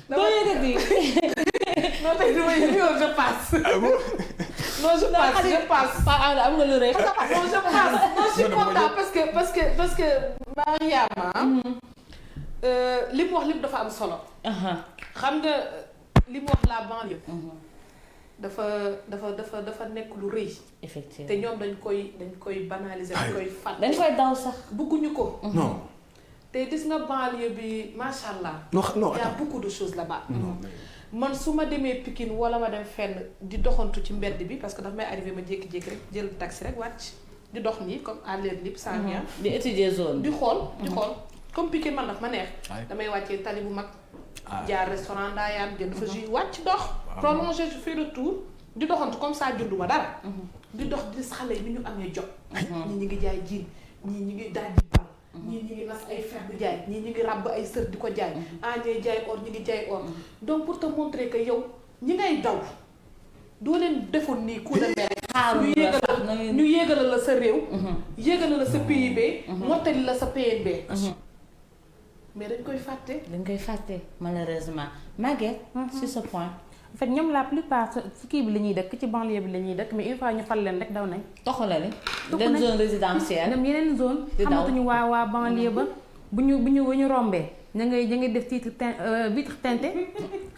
doo yëgati. non tey je passe. ah bon. non je passe. am nga lu rëy. non je passe. non je suis content parce que Mariama. li mu wax lépp dafa am solo. xam nga li mu wax la banlieue. dafa nekk lu rëy. effectivement te ñoom dañ koy banaliser. dañ koy fàtte. dañ koy daw sax. bëgguñu ko. non. te gis nga banlieue bi macha allah. non y a beaucoup de choses là-bas. man su ma demee Pikine wala ma dem fenn di doxantu ci mbedd bi parce que daf may arrivé ma jékki-jékki rek jël taxi rek wàcc di dox nii comme à l'air libre sans rien. di étudier zone di xool comme Pikine man daf ma neex. damay wàccee tali bu mag. jaar restaurant Ndayane jënd fa jus wàcc dox. prolongé je fais le tour di doxantu comme ça jënduma dara. di dox di xale yi ni ñu amee jot. ñii ñi ngi jaay jiin ñii ñi ngi daaj bal. ñii ñi ngi nas ay fer di jaay ñii ñi ngi ràbb ay sër di ko jaay. ñooy jaay or ñi ngi jaay or. donc pour te montrer que yow ñi ngay daw doo leen defoon nii coup de mer. ñu yéegalal la sa réew. yéegalal la sa PIB. mottali la sa PNB. mais dañ koy fàtte. malheureusement Maguette. sur ce point. en fait ñoom la plupart ci kii bi la ñuy dëkk ci banlieue bi la ñuy dëkk mais une fois ñu fal leen rek daw nañ. toxalali. toxu dem nañ zone résidentielle. dem yeneen zone. di daw xamatuñu waa banlieue ba bu ñu rombee ña ngay def vitre teintée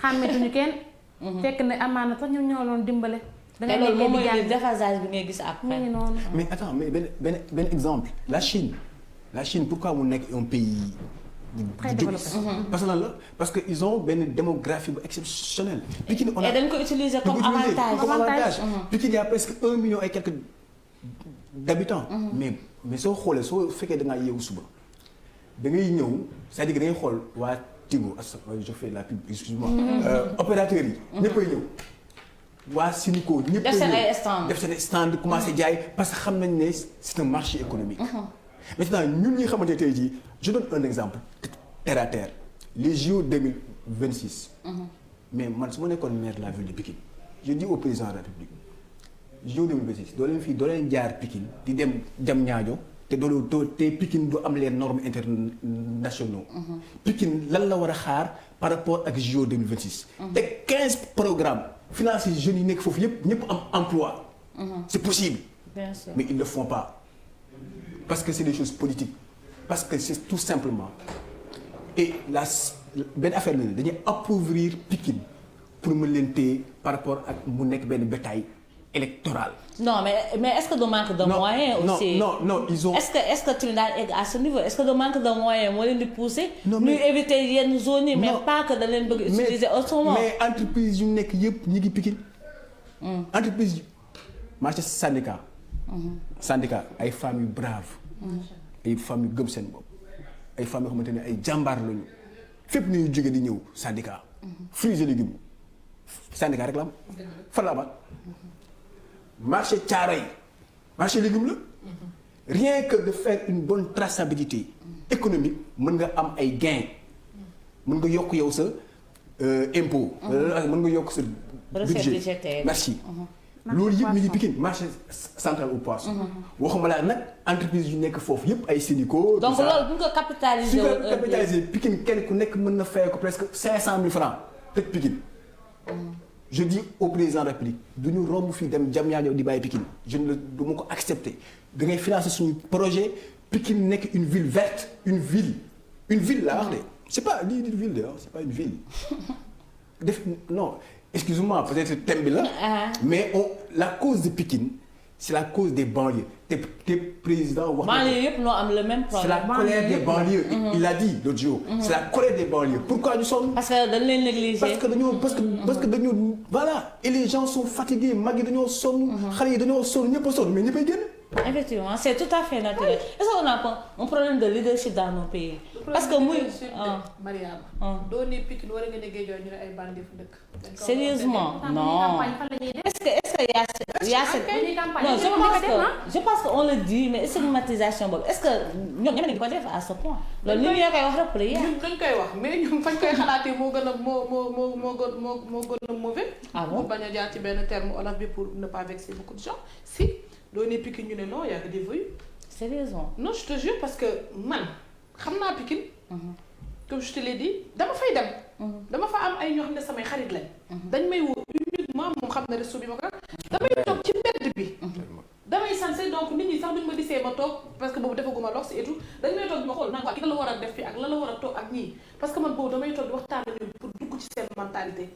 xàmmetuñu kenn. fekk na amaana sax ñoom ñoo doon dimbale. da ngay loolu moom mooy jàng déphasage bi ngay gis après. ñu noonu. mais attends mais benn exemple la Chine pourquoi mu nekk un pays. Très développé. parce que lan la parce que ils ont benn démographie bu exceptionnelle. Pikine on a et dañ ko utiliser comme avantage. Pikine y a presque 1 million et quelques d'habitants. mais soo xoolee soo fekkee da ngaa yeewu suba da ngay ñëw c'est-à-dire que da ngay xool waa Tigo je fais la pub excuse-moi. opérateurs yi. ñëppay ñëw. waa Sinico ñëppay ñëw def seen ay stand commencé jaay parce que xam nañ ne c'est un marché économique. Maintenant ñun ñi xamante tey jii je donne un exemple terre à terre les JO 2026. mais man su ma nekkoon maire de la ville de Pikine je dis au président de la République JO 2026 doo leen jaar Pikine di dem Diamniadio te te Pikine du am les normes internationaux. Pikine lan la war a xaar par rapport ak JO 2026. te 15 programmes financiers jeunes yi nekk foofu ñëpp am emploi. c'est possible. Bien sûr. mais ils ne le font pas. Parce que c'est des choses politiques parce que c'est tout simplement et benn affaire la dañuy appauvrir Pikine pour mën leen téye par rapport ak mu nekk benn bétail électoral. non mais est-ce que du manque de moyens aussi. non ils ont. est-ce que tu daal egg à ce niveau est-ce que du manque de moyens moo leen di pousser. non ñuy éviter yenn zones yi. mais pas que da leen bëgg utiliser autrement. mais entreprise yu nekk yëpp ñi ngi Pikine. entreprise yu marché syndicat. syndicat ay femmes yu brave ay femmes yu gëm seen bopp ay femmes yoo xamante ne ay jàmbaar lañu fépp ñuy jóge di ñëw syndicat fruits et légumes syndicat rek la am fan la amaat marché Thiaroye marché légumes la rien que de faire une bonne traçabilité économique mën nga am ay gains mën nga yokk yow sa impôt mën nga yokk sa budget merci loolu yëpp mi ngi Pikine marché central au poisson. waxuma laa nag entreprise yu nekk foofu yëpp ay Sinico. donc loolu bu ñu ko capitaliser. su ko capitaliser Pikine kenn ku nekk mën na fay ko presque 500 000 francs tëj Pikine. je dis au président de la République du ñu romb fii dem Diamniadio di bàyyi Pikine je ne du ma ko accepter da ngay financer suñu projet Pikine nekk une ville verte une ville laa wax de c'est pas lii di ville de c'est pas une ville non. Excuse-moi, peut-être thème bi la. mais la cause de Pikine c'est la cause des banlieues te président wax. banlieue yëpp noo am le même problème. c'est la colère des banlieues. il l'a dit l'autre jour. c'est la colère des banlieues. pourquoi ñu sonn. parce que dañ leen négliger. parce que dañoo voilà et les gens sont fatigués mag yi dañoo sonn. xale yi dañoo sonn ñëpp a sonn mais ñëppay génn. effectivement c'est tout à fait naturel. est-ce qu'on a pas un problème de leadership dans nos pays. parce que muy Mariama. doo ne Pikine war nga ne Guédiawaye ñu ne ay bandi fu dëkk. sérieusement non est-ce que y a cette non je pense que on le dit mais stigmatisation boobu est-ce que ñoom ñeme nañu ko def à ce point. loolu ñun ñoo koy wax rek pour yéen. ñun dañ koy wax mais ñun fañ koy xalaatee moo gën a moo gën a mauvais. ah bon pour bañ a jaar ci benn terme olaf bi pour ne pas vexer beaucoup de gens si doo ne Pikine ñu ne non y a que des voyous. sérieusement. non je te jure parce que man xam naa Pikine. comme je te l'ai dit dama fay dem. dama fa am ay ñoo xam ne samay xarit lañ. dañ may woo uniquement moom xam na resto bi ma ko damay toog ci mbedd bi. damay sanse donc nit ñi sax duñ ma gisee ma toog parce que boobu defaguma lox si et tout dañ may toog di ma xool naan ki la war a def fi ak la war a toog ak ñii parce que man boobu damay toog di waxtaan ak ñoom pour dugg ci seen mentalité.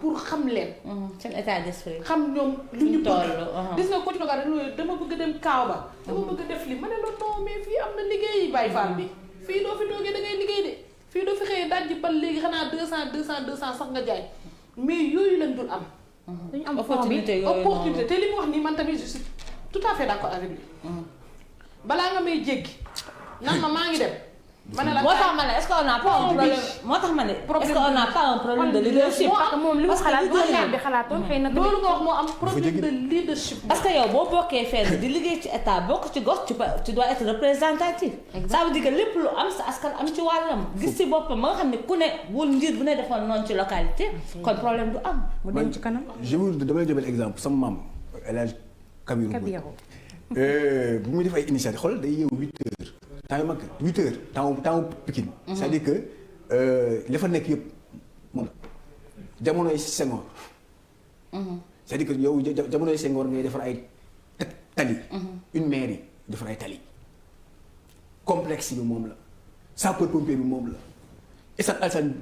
pour xam leen. seen état d'esprit. xam ñoom lu ñu toll. gis nga ko ci dogal rek dama bëgg dem kaaw ba. dama bëgg a def li ma ne la non mais fii am na liggéey Baye Fall bi fii doo fi toogee da ngay liggéey de. fii doo fi xëyee daaj ji bal léegi xanaa 200 sax nga jaay mais yooyu lañ dul am. dañu am opportunité te li mu wax nii man tamit je suis tout à fait d'accord avec lui. balaa nga may jéggi nan maa ngi dem. ma ne la moo tax ma ne est-ce que on n'a pas un problème moo tax ma ne est-ce que on n'a pas un problème de leadership. parce que moom li mu xalaat loolu ñaar bi xalaatoon xëy na loolu nga wax moo am problème de leadership. parce que yow boo bokkee fenn di liggéey ci état bokk ci gox tu dois être représentatif. ça veut dire que lépp lu am sa askan am ci wàllam. gis ci boppam ba nga xam ne ku ne wul njiit bu ne defoon noonu ci localité. kon problème du am. mu dem ci kanam. je vous damay jël exemple sama maam El Hadj Kabirou bu muy def ay initiative xool day yeewu 8 heures. temps yu mag 8 heures temps Pikine. c'est-à-dire que li fa nekk yëpp moom jamonoy Senghor c'est-à-dire que yow jamonoy Senghor ngay defar ay tali. une mairie defar ay tali. complexe bi moom la. sapeur-pompier bi moom la. stade Alassane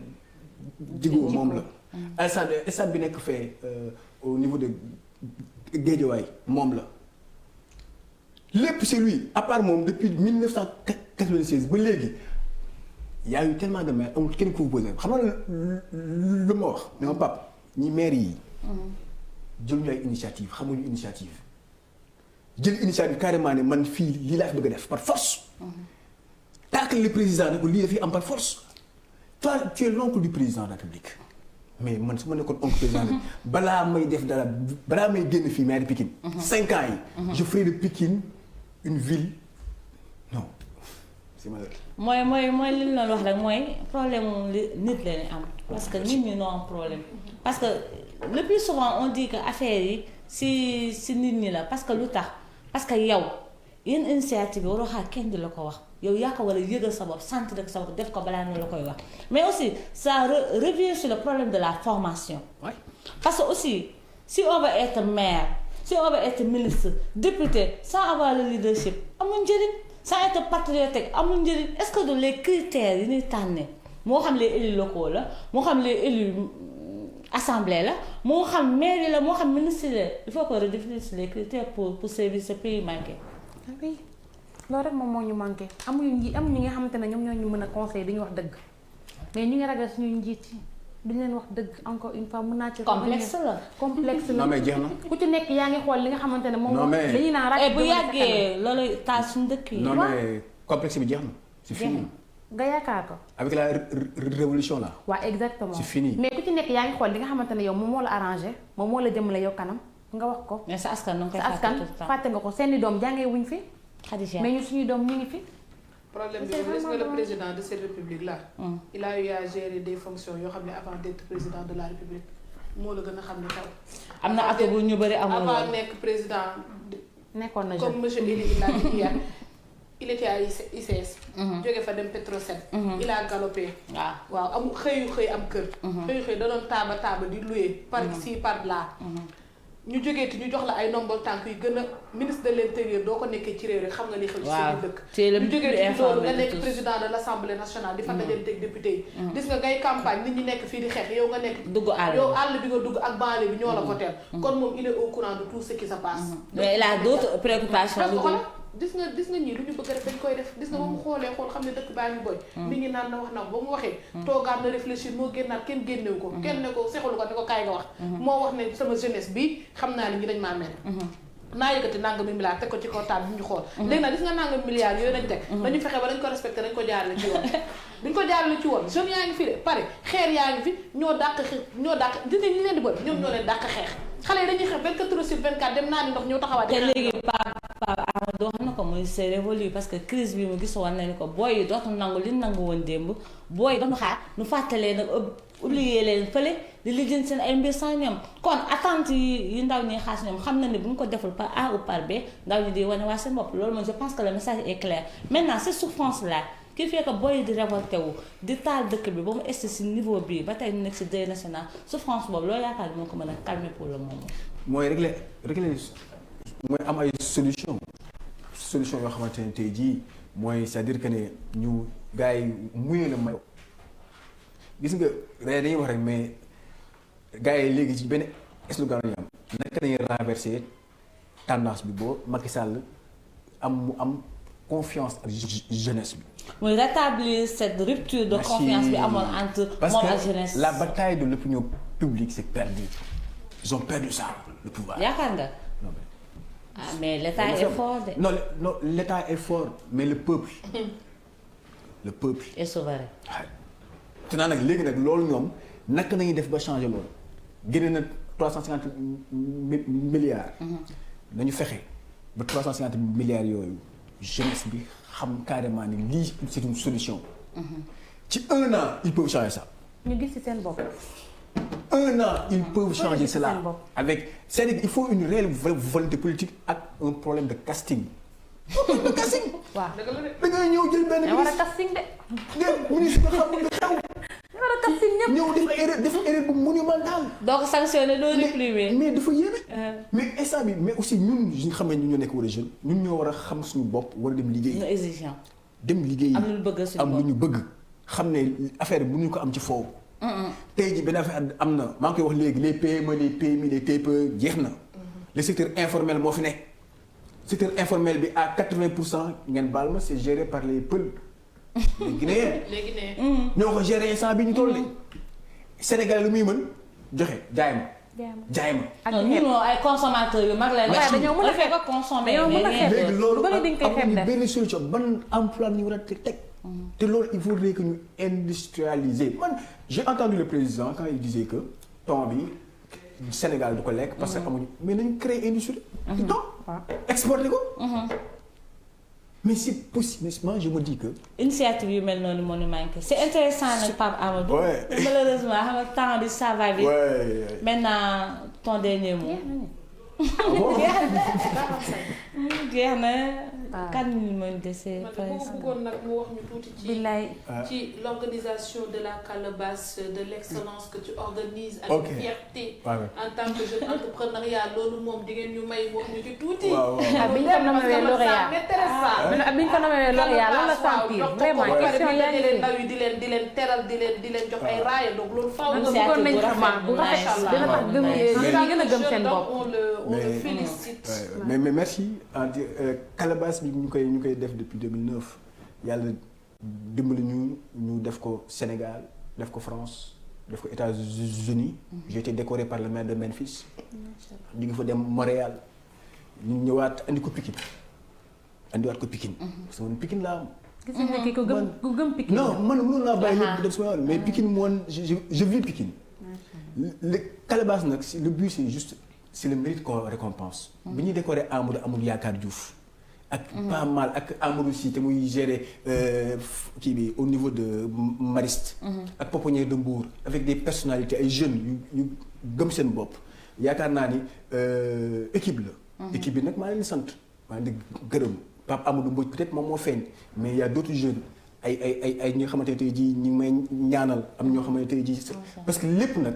Djigo moom la. stade bi nekk fee au niveau de Guédiawaye moom la. lépp c'est lui à part moom depuis 1996 ba léegi y a eu tellement de maires amul kenn ku posé xam nga lu ma wax ne ma pap ñi maires yi jëluñu ay initiative xamuñu initiative jël initiative carrément ne man fii lii laa fi bëgg a def par force taakal le président ne ko lii dafay am par force toi tu es l'oncle du président de la République mais man su ma nekkoon oncle président bi balaa may def dara balaa may génn fii maire de Pikine 5 ans yi je ferai de Pikine une ville non c'est malheureux. mooy li ñu doon wax rek mooy problème mu nit la ñu am parce que nit ñi noo am problème parce que le plus souvent on dit que affaire yi si nit ñi la parce que lu tax parce que yow yenn initiative bi waroo xaar kenn di la ko wax yow yaa ko war a yëgal sa bopp sant rek sa bopp def ko balaa ñu la koy wax mais aussi ça revient sur le problème de la formation. Ouais. Parce que aussi si on veut être maire si on veut être ministre député sans avoir le leadership amul njëriñ sans être patriotique amul njëriñ est-ce que du les critères yi ñuy tànnee moo xam les élus locaux la moo xam les élus assemblée la moo xam mairie la moo xam ministre la il faut qu'on redéfinisse les critères pour servir ce pays manqué. oui loolu rek moom moo ñu manqué amuñu ñi nga xamante ne ñoom ñoo ñu mën a conseiller duñu wax dëgg mais ñu ngi ragal suñu njiit yi duñu leen wax dëgg encore une fois mën naa ci. complexe la non mais jeex na. ku ci nekk yaa ngi xool li nga xamante ne moom. non mais dañuy naan rajo bu yàggee loolu taal suñu dëkk yi. non mais complexe bi jeex na. c'est fini. nga yaakaar ko. avec la révolution là. waaw exactement c'est fini. mais ku ci nekk yaa ngi xool li nga xamante ne yow moom moo la arrangé moom moo la jëmale yow kanam nga wax ko. mais sa askan nu nga koy sa askan fàtte nga ko seeni doom jàngee wuñ fi. Khadija mais ñu suñuy doom ñu ngi fi. problème bi est-ce que le président de cette république là. il a eu à gérer des fonctions yoo xam ne avant d'être président de la république moo la gën a xam ne taw. am na at bu ñu bëri amul avant nekk président. nekkoon na comme monsieur Elie il a dit hier il était à ICS. jóge fa dem Petrosen. il a galopé. waaw am xëy am kër. xëy da doon taaba di louer. par ci par là. ñu jógeeti ñu jox la ay nombol tànk yu gën a ministre de l'intérieur doo ko nekkee ci réew rek xam nga li xew ci seen dëkk ñu jógeeti ci loolu nga nekk président de l'Assemblée nationale di fa dajanteeg député yi gis nga ngay campagne nit ñi nekk fii di xeex yow nga nekk yow àll bi nga dugg ak banlieue bi ñoo la voteel kon moom il est au courant de tout ce qui se passe mais il a d'autres préoccupations gis nga ñii lu ñu bëgg rek dañ koy def gis nga ba mu xoolee xam ne dëkk baa ngi boy nit ñi naan na wax na ba mu waxee toogaat na réfléchir moo génnaat kenn génnewu ko kenn ne ko sexalu ko ne ko kaay nga wax moo wax ne sama jeunesse bi xam naa ni ñi dañ maa mel naa yëkkati nangami milliards teg ko ci kaw taal bi ñu xool léegi nag gis nga nangami milliards yooyu dañ teg dañu fexe ba dañ ko respecté dañ ko jaarale ci yoon duñ ko jaarale ci woon jeunes yaa ngi fi de pare xeer yaa ngi fi ñoo dàq gis nga ñi leen di bër ñoom ñoo leen dàq xeex xale yi dañuy xeex 24 heures sur 24 dem naa ni ndox ñëw taxawaat te léegi Pape Amadou wax na ko muy c'est révolu parce que crise bi mu gis woon nañu ko booy yi dootul nangu li nangu woon démb booy yi doon xaar nu fàttalee nag oublier leen fële di lijjanti seen ay mbir sans ñoom kon attente yi ndaw ñi xaas ñoom xam na ne bu ñu ko deful par A ou par B ndaw ñi di wane waa seen bopp loolu moom je pense que le message est clair maintenant cette souffrance là qui fait que booy yi di révolté wu di taal dëkk bi ba mu egsi si niveau bii ba tey ñu nekk si deuil national souffrance boobu loolu yaakaar moo ko mën a calmer pour le moment. mooy régler mooy am ay solution yoo xamante ne tey jii mooy c'est-à-dire que ne ñu gars yi muyee la may gis nga dañuy wax rek mais gars yi léegi ci benn slogan la ñu am naka dañuy renverser tendance bi boo Macky Sall mu am confiance ak jeunesse bi. muy rétablir cette rupture de confiance bi amoon entre moom ak jeunesse. parce que la bataille de l'opinion publique c'est perdu. Ils ont perdu ça, le pouvoir. yaakaar nga. Non, mais l'État est fort de. Non, l'État est fort, mais le peuple est souverain. waaw te nag léegi nag loolu ñoom naka nañuy def ba changer loolu génne na 350 milliards. nañu fexe ba 350 milliards yooyu jeunesse bi xam carrément ni lii c'est une solution. ci 1 an ils peuvent changer ça. ñu gis ci seen bopp. 1 an ils peuvent changer cela avec c'est-à-dire il faut une réelle volonté politique ak un problème de casting. de casting. waaw da ngay ñëw jël benn ministre war a casting de. ngeen ministre nga xam nga xew. war a casting ñëpp ñëw def erreur bu monumentale doo ko sanctionné doo réprimer. mais dafa yéeme. mais instant bi mais aussi ñun ñu xam ne ñoo nekk war a jeune ñun ñoo war a xam suñu bopp war a dem liggéey. ñu exigeant. dem liggéey am lu ñu bëgg suñu bopp am lu ñu bëgg. xam ne affaire bi mënuñu ko am ci foofu. tey jii benn affaire am na maa ngi koy wax léegi les PME les PMI les TPE jeex na. le secteur informel moo fi nekk. secteur informel bi à 80% ngeen baal ma c'est géré par les Peuls. les Guinéens. les Guinéens. ñoo ko géré instant bi ñu toll nii. Sénégal lu muy mën joxe jaay ma. jaay ma. ak ñun moom ay consommateurs yu mag leen. dañoo mën a fekk ko consommer. dañoo mën a xeeb léegi loolu lu bari dañ koy xeeb amuñu def. benn solution ban emploi ñu war a teg. te loolu il faudrait que ñu industrialiser man j'ai entendu le président quand il disait que thon bi Sénégal du ko lekk. parce que amuñu mais nañu créer industrie. du thon exporter ko. mais c'est possible moi je me dis que. initiative yu mel noonu moo ñu manqué c'est intéressant nag Pape Amadou. Ouais. malheureusement xam nga temps bi ça va vite. ouais. maintenant ton dernier mot. Ah bon? jeex na. waaw 4 minutes moo ñu dese. man dama bëggoon nag mu wax ñu tuuti ci. billaay. ci l'organisation de la calebasse de l'excellence que tu organises. ak Ok. fierté. Ouais, ouais. en tant que jeune entrepreneuriat loolu moom di ngeen ñu may wax ñu ci tuuti. waaw waaw. ah bi ñu ko nommé lauréat bi ñu ko nommé lauréat lan la sentir vraiment question yaa ngi di leen ndaw yi di leen teral di leen jox ay raaya donc loolu faaw man nga bëggoon nañ xamaa bu Nice. rafet dina tax gëm ñi gën a gëm seen bopp. on le félicite. mais merci calebasse bi ñu koy def depuis 2009 yàlla dimbali ñu def ko Sénégal def ko France def ko États-Unis j'ai été décoré par le maire de Memphis ñu ngi fa dem Montréal ñu ñëwaat andi ko Pikine andiwaat ko Pikine parce que man Pikine laa am. gis nga ki ko gëm Pikine. non man mënoon naa bàyyi lépp dem sama yoon mais Pikine moom je vis Pikine. le calebasse nag le but c'est juste c'est le mérite qu'on récompense. bi ñuy décorer Amadou Yaakaar Diouf. ak pas mal ak Amadou Sy te muy gérer kii bi au niveau de Mariste. ak Pouponnière de Mbour avec des personnalités ay jeunes yu gëm seen bopp yaakaar naa ni équipe la. équipe bi nag maa leen di sant maa leen di gërëm Pape Amadou Mbodj peut-être moom moo feeñ mais il y a d'autres jeunes ay ñi nga xamante ne tey jii ñi ngi may ñaanal am ñoo xamante ne tey jii parce que lépp nag.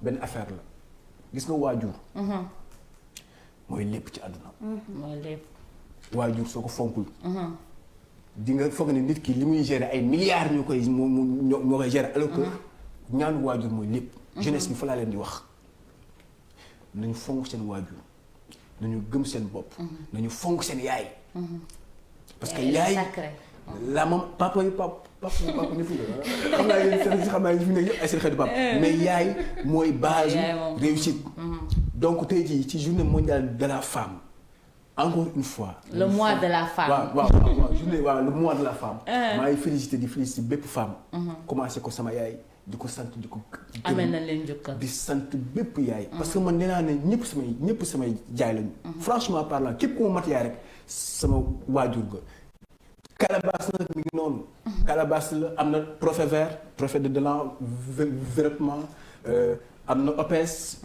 benn affaire la gis nga waajur. mooy lépp ci àdduna. mooy lépp. waajur soo ko fonkul. di nga foog ne nit ki li muy gérer ay milliards ñoo koy gérer alors que ñaanu waajur mooy lépp. jeunesse bi fa laa leen di wax nañu fonk seen waajur nañu gëm seen bopp. nañu fonk seen yaay. parce que yaay la moom papa ñu fi xam naa yéen fi nekk yëpp ay seen xeetu papa mais yaay mooy base réussite. donc tey jii ci journée mondiale de la femme. encore une fois. le mois de la femme. waaw journée le mois de la femme. maa ngi félicité bépp femme. commencé ko sama yaay di ko sant di ko. amee na leen njukkal di sant bépp yaay. parce que man nee naa ne ñëpp samay jaay lañu. franchement parlant képp ku ma mat yaay rek sama waajur ga. calebasse nag mi ngi noonu. calebasse la am na trophée vert trophée de l'environnement. am na OPS.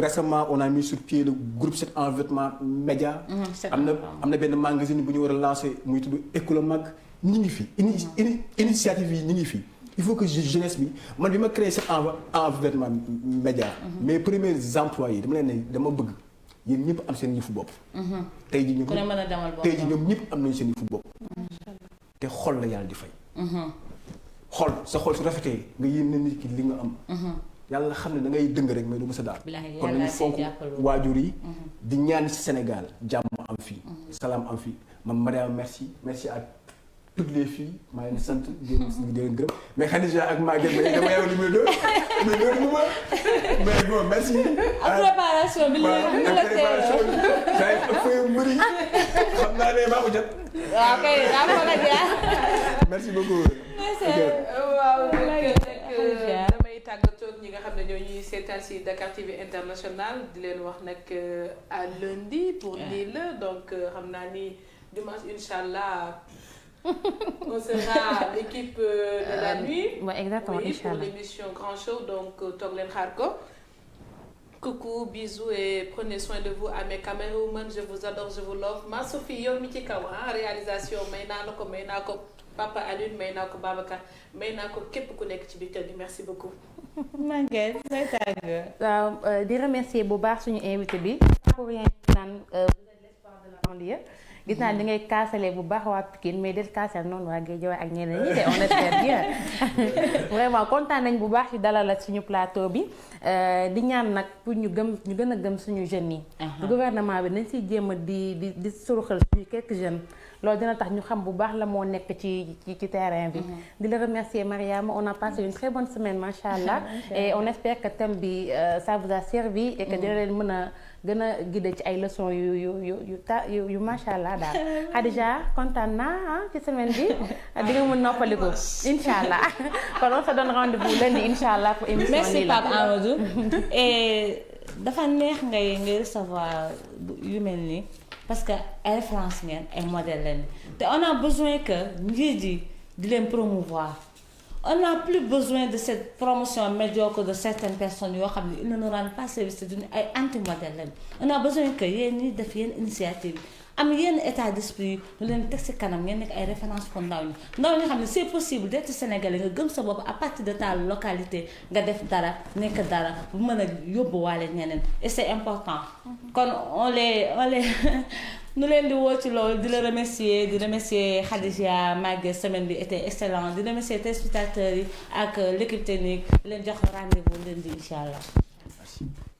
récemment on a mis sur pied le groupe 7 environnement média. am na benn magazine bu ñu war a lancer muy tudd Ecolomag ñi ngi fi. initiative yi ñi ngi fi. il faut que jeunesse bi man bi ma créé 7 environnement média. mes premiers employés dama leen ne dama bëgg yéen ñëpp am seen yëfu bopp. tey jii ñoom ñëpp am nañu seen yëfu bopp. te xol la yàlla di fay. sa xol su rafetee nga yéene nit ki li nga am. yàlla xam ne da ngay dëng rek mais du mës a daal. kon nañu fonk waajur yi. di ñaan ci Sénégal jàmm am fii. salaam am fii madame merci à toutes les filles maa ngi leen sant di leen gërëm mais Khadija ak Maguette ba dama yow numéro 2 mais loolu ma mais bon merci. préparation bi léegi la préparation bi saa yu bëri xam naa ne maa ko jot. waaw kay daa ko la jaar. merci beaucoup. waaw damay tàggatoo ak ñi nga xam ne ñoo ñuy seetaan si Dakar TV International di leen wax nag à lundi pour Lille donc xam naa ni dimanche inchallah on sera l'équipe de la nuit. Ouais, exactement, oui, pour inchallah. l'émission Grand Show donc toog leen xaar ko. Coucou, bisous et prenez soin de vous à mes caméramans, je vous adore, je vous love. Ma Sophie yow mi ci kaw réalisation may naa ko Papa Alioune may naa ko Babacar may naa ko képp ku nekk ci biir kër gi merci beaucoup. Maguette say tàgg. waaw di remercier bu baax suñu invité bi. pour rien naan vous êtes l'espoir de la banlieue. gis naa li ngay kaasale bu baax waa Pikine mais del kaasal noonu waa Guédiawaye ak ñeneen ñi de on espère bien vraiment kontaan nañ bu baax ci dalal la suñu plateau bi di ñaan nag pour ñu gën a gëm suñu jeunes yi. gouvernement bi nañ siy jéem a di suruxal suñu quelques jeunes. loolu dina tax ñu xam bu baax la moo nekk ci terrain bi. di la remercier Mariama on a passé une très bonne semaine macha allah. et on espère que thème bi ça vous a servi. et que dina leen mën a gën a guider ci ay leçons yu macha allah daal. Khadija kontaan naa ci semaine bi di nga mën noppaliku incha allah kon on se donne rendez-vous lundi incha allah pour émission. merci Pape Amadou. et dafa neex ngay recevoir yu mel nii. parce que ay référence ngeen ay modèle lañu te on a besoin que njiit yi di leen promouvoir on n'a plus besoin de cette promotion médiocre de certaines personnes yoo xam ne ils ne nous rendent pas service te duñu ay anti modèle lañu on a besoin que yéen ñi def yenn initiative am yenn état d'esprit ñu leen teg ci kanam ngeen nekk ay référence pour ndaw ñi xam ne c'est possible d'être sénégalais nga gëm sa bopp à partir de ta localité nga def dara nekk dara bu mën a yóbbuwaale ñeneen et c'est important kon on les nu leen di woo ci loolu di la remercier Khadija Maguette semaine bi était excellent di remercier téléspectateurs yi ak l'équipe technique di leen jox rendez-vous lundi incha allah. Merci.